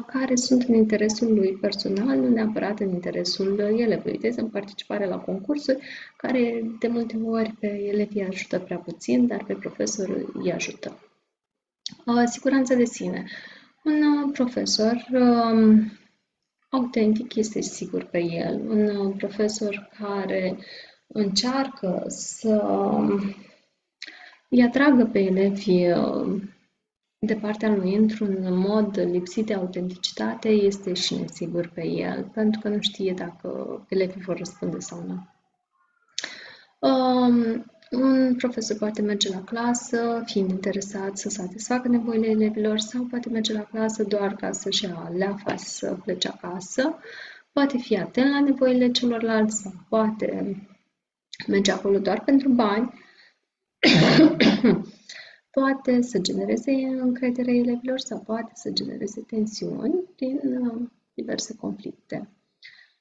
care sunt în interesul lui personal, nu neapărat în interesul elevului. De exemplu, participare la concursuri, care de multe ori pe elevi îi ajută prea puțin, dar pe profesor îi ajută. Siguranța de sine. Un profesor autentic este sigur pe el. Un profesor care încearcă să îi atragă pe elevi de partea lui într-un mod lipsit de autenticitate este și nesigur pe el, pentru că nu știe dacă elevii vor răspunde sau nu. Un profesor poate merge la clasă fiind interesat să satisfacă nevoile elevilor sau poate merge la clasă doar ca să-și ia leafa să plece acasă. Poate fi atent la nevoile celorlalți sau poate merge acolo doar pentru bani. Poate să genereze încredere elevilor sau poate să genereze tensiuni prin diverse conflicte.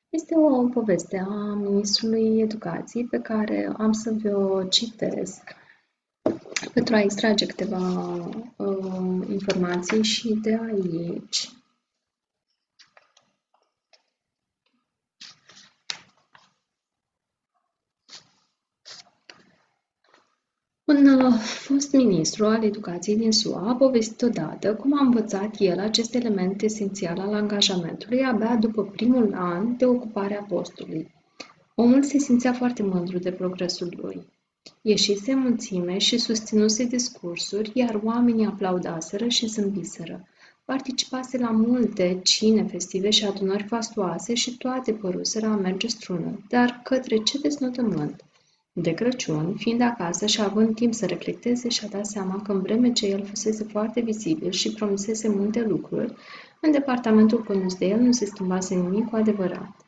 Este o poveste a ministrului educației pe care am să vă citesc pentru a extrage câteva informații și de aici. Un fost ministru al educației din SUA a povestit odată cum a învățat el acest element esențial al angajamentului abia după primul an de ocupare a postului. Omul se simțea foarte mândru de progresul lui. Ieșise în mulțime și susținuse discursuri, iar oamenii aplaudaseră și zâmbiseră. Participase la multe cine festive și adunări fastoase și toate păruseră a merge strună, dar către ce deznodământ! De Crăciun, fiind acasă și având timp să reflecteze, și-a dat seama că în vreme ce el fusese foarte vizibil și promisese multe lucruri, în departamentul condus de el nu se schimbase nimic cu adevărat.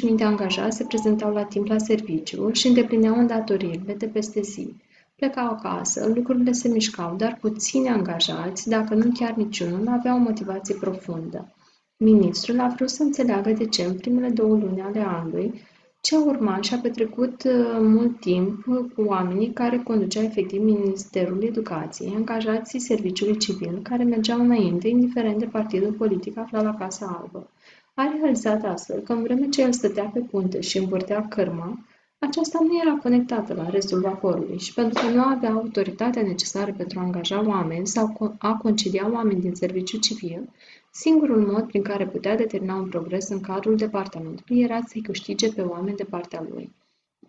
5.000 de angajați se prezentau la timp la serviciu și îndeplineau îndatoririle de peste zi. Plecau acasă, lucrurile se mișcau, dar puțini angajați, dacă nu chiar niciunul, aveau o motivație profundă. Ministrul a vrut să înțeleagă de ce în primele 2 luni ale anului ce a urmat și a petrecut mult timp cu oamenii care conduceau efectiv Ministerul Educației, angajații serviciului civil care mergeau înainte, indiferent de partidul politic aflat la Casa Albă. A realizat astfel că în vreme ce el stătea pe punte și învârtea cărma, aceasta nu era conectată la restul vaporului și pentru că nu avea autoritatea necesară pentru a angaja oameni sau a concedia oameni din serviciu civil, singurul mod prin care putea determina un progres în cadrul departamentului era să-i câștige pe oameni de partea lui.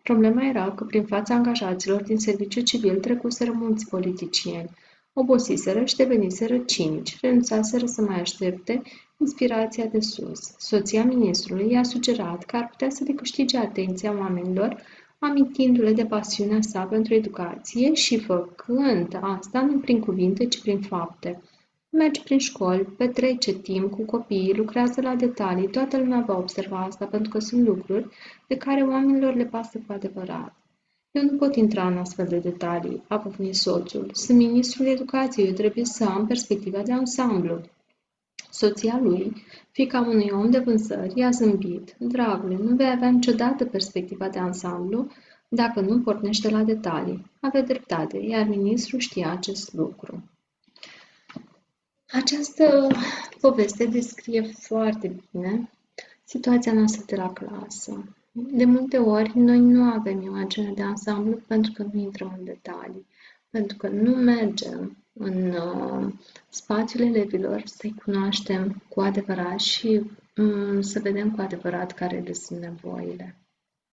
Problema era că prin fața angajaților din serviciu civil trecuseră mulți politicieni, obosiseră și deveniseră cinici, renunțaseră să mai aștepte inspirația de sus. Soția ministrului i-a sugerat că ar putea să le câștige atenția oamenilor, amintindu-le de pasiunea sa pentru educație și făcând asta nu prin cuvinte, ci prin fapte. Mergi prin școli, petrece timp cu copiii, lucrează la detalii, toată lumea va observa asta pentru că sunt lucruri de care oamenilor le pasă cu adevărat. Eu nu pot intra în astfel de detalii, a pufnit soțul. Sunt ministrul educației, eu trebuie să am perspectiva de ansamblu. Soția lui, fiica unui om de vânzări, i-a zâmbit. Dragule, nu vei avea niciodată perspectiva de ansamblu dacă nu pornești de la detalii. Avea dreptate, iar ministrul știa acest lucru. Această poveste descrie foarte bine situația noastră de la clasă. De multe ori, noi nu avem imagine de ansamblu pentru că nu intrăm în detalii, pentru că nu mergem în spațiul elevilor să-i cunoaștem cu adevărat și să vedem cu adevărat care le sunt nevoile.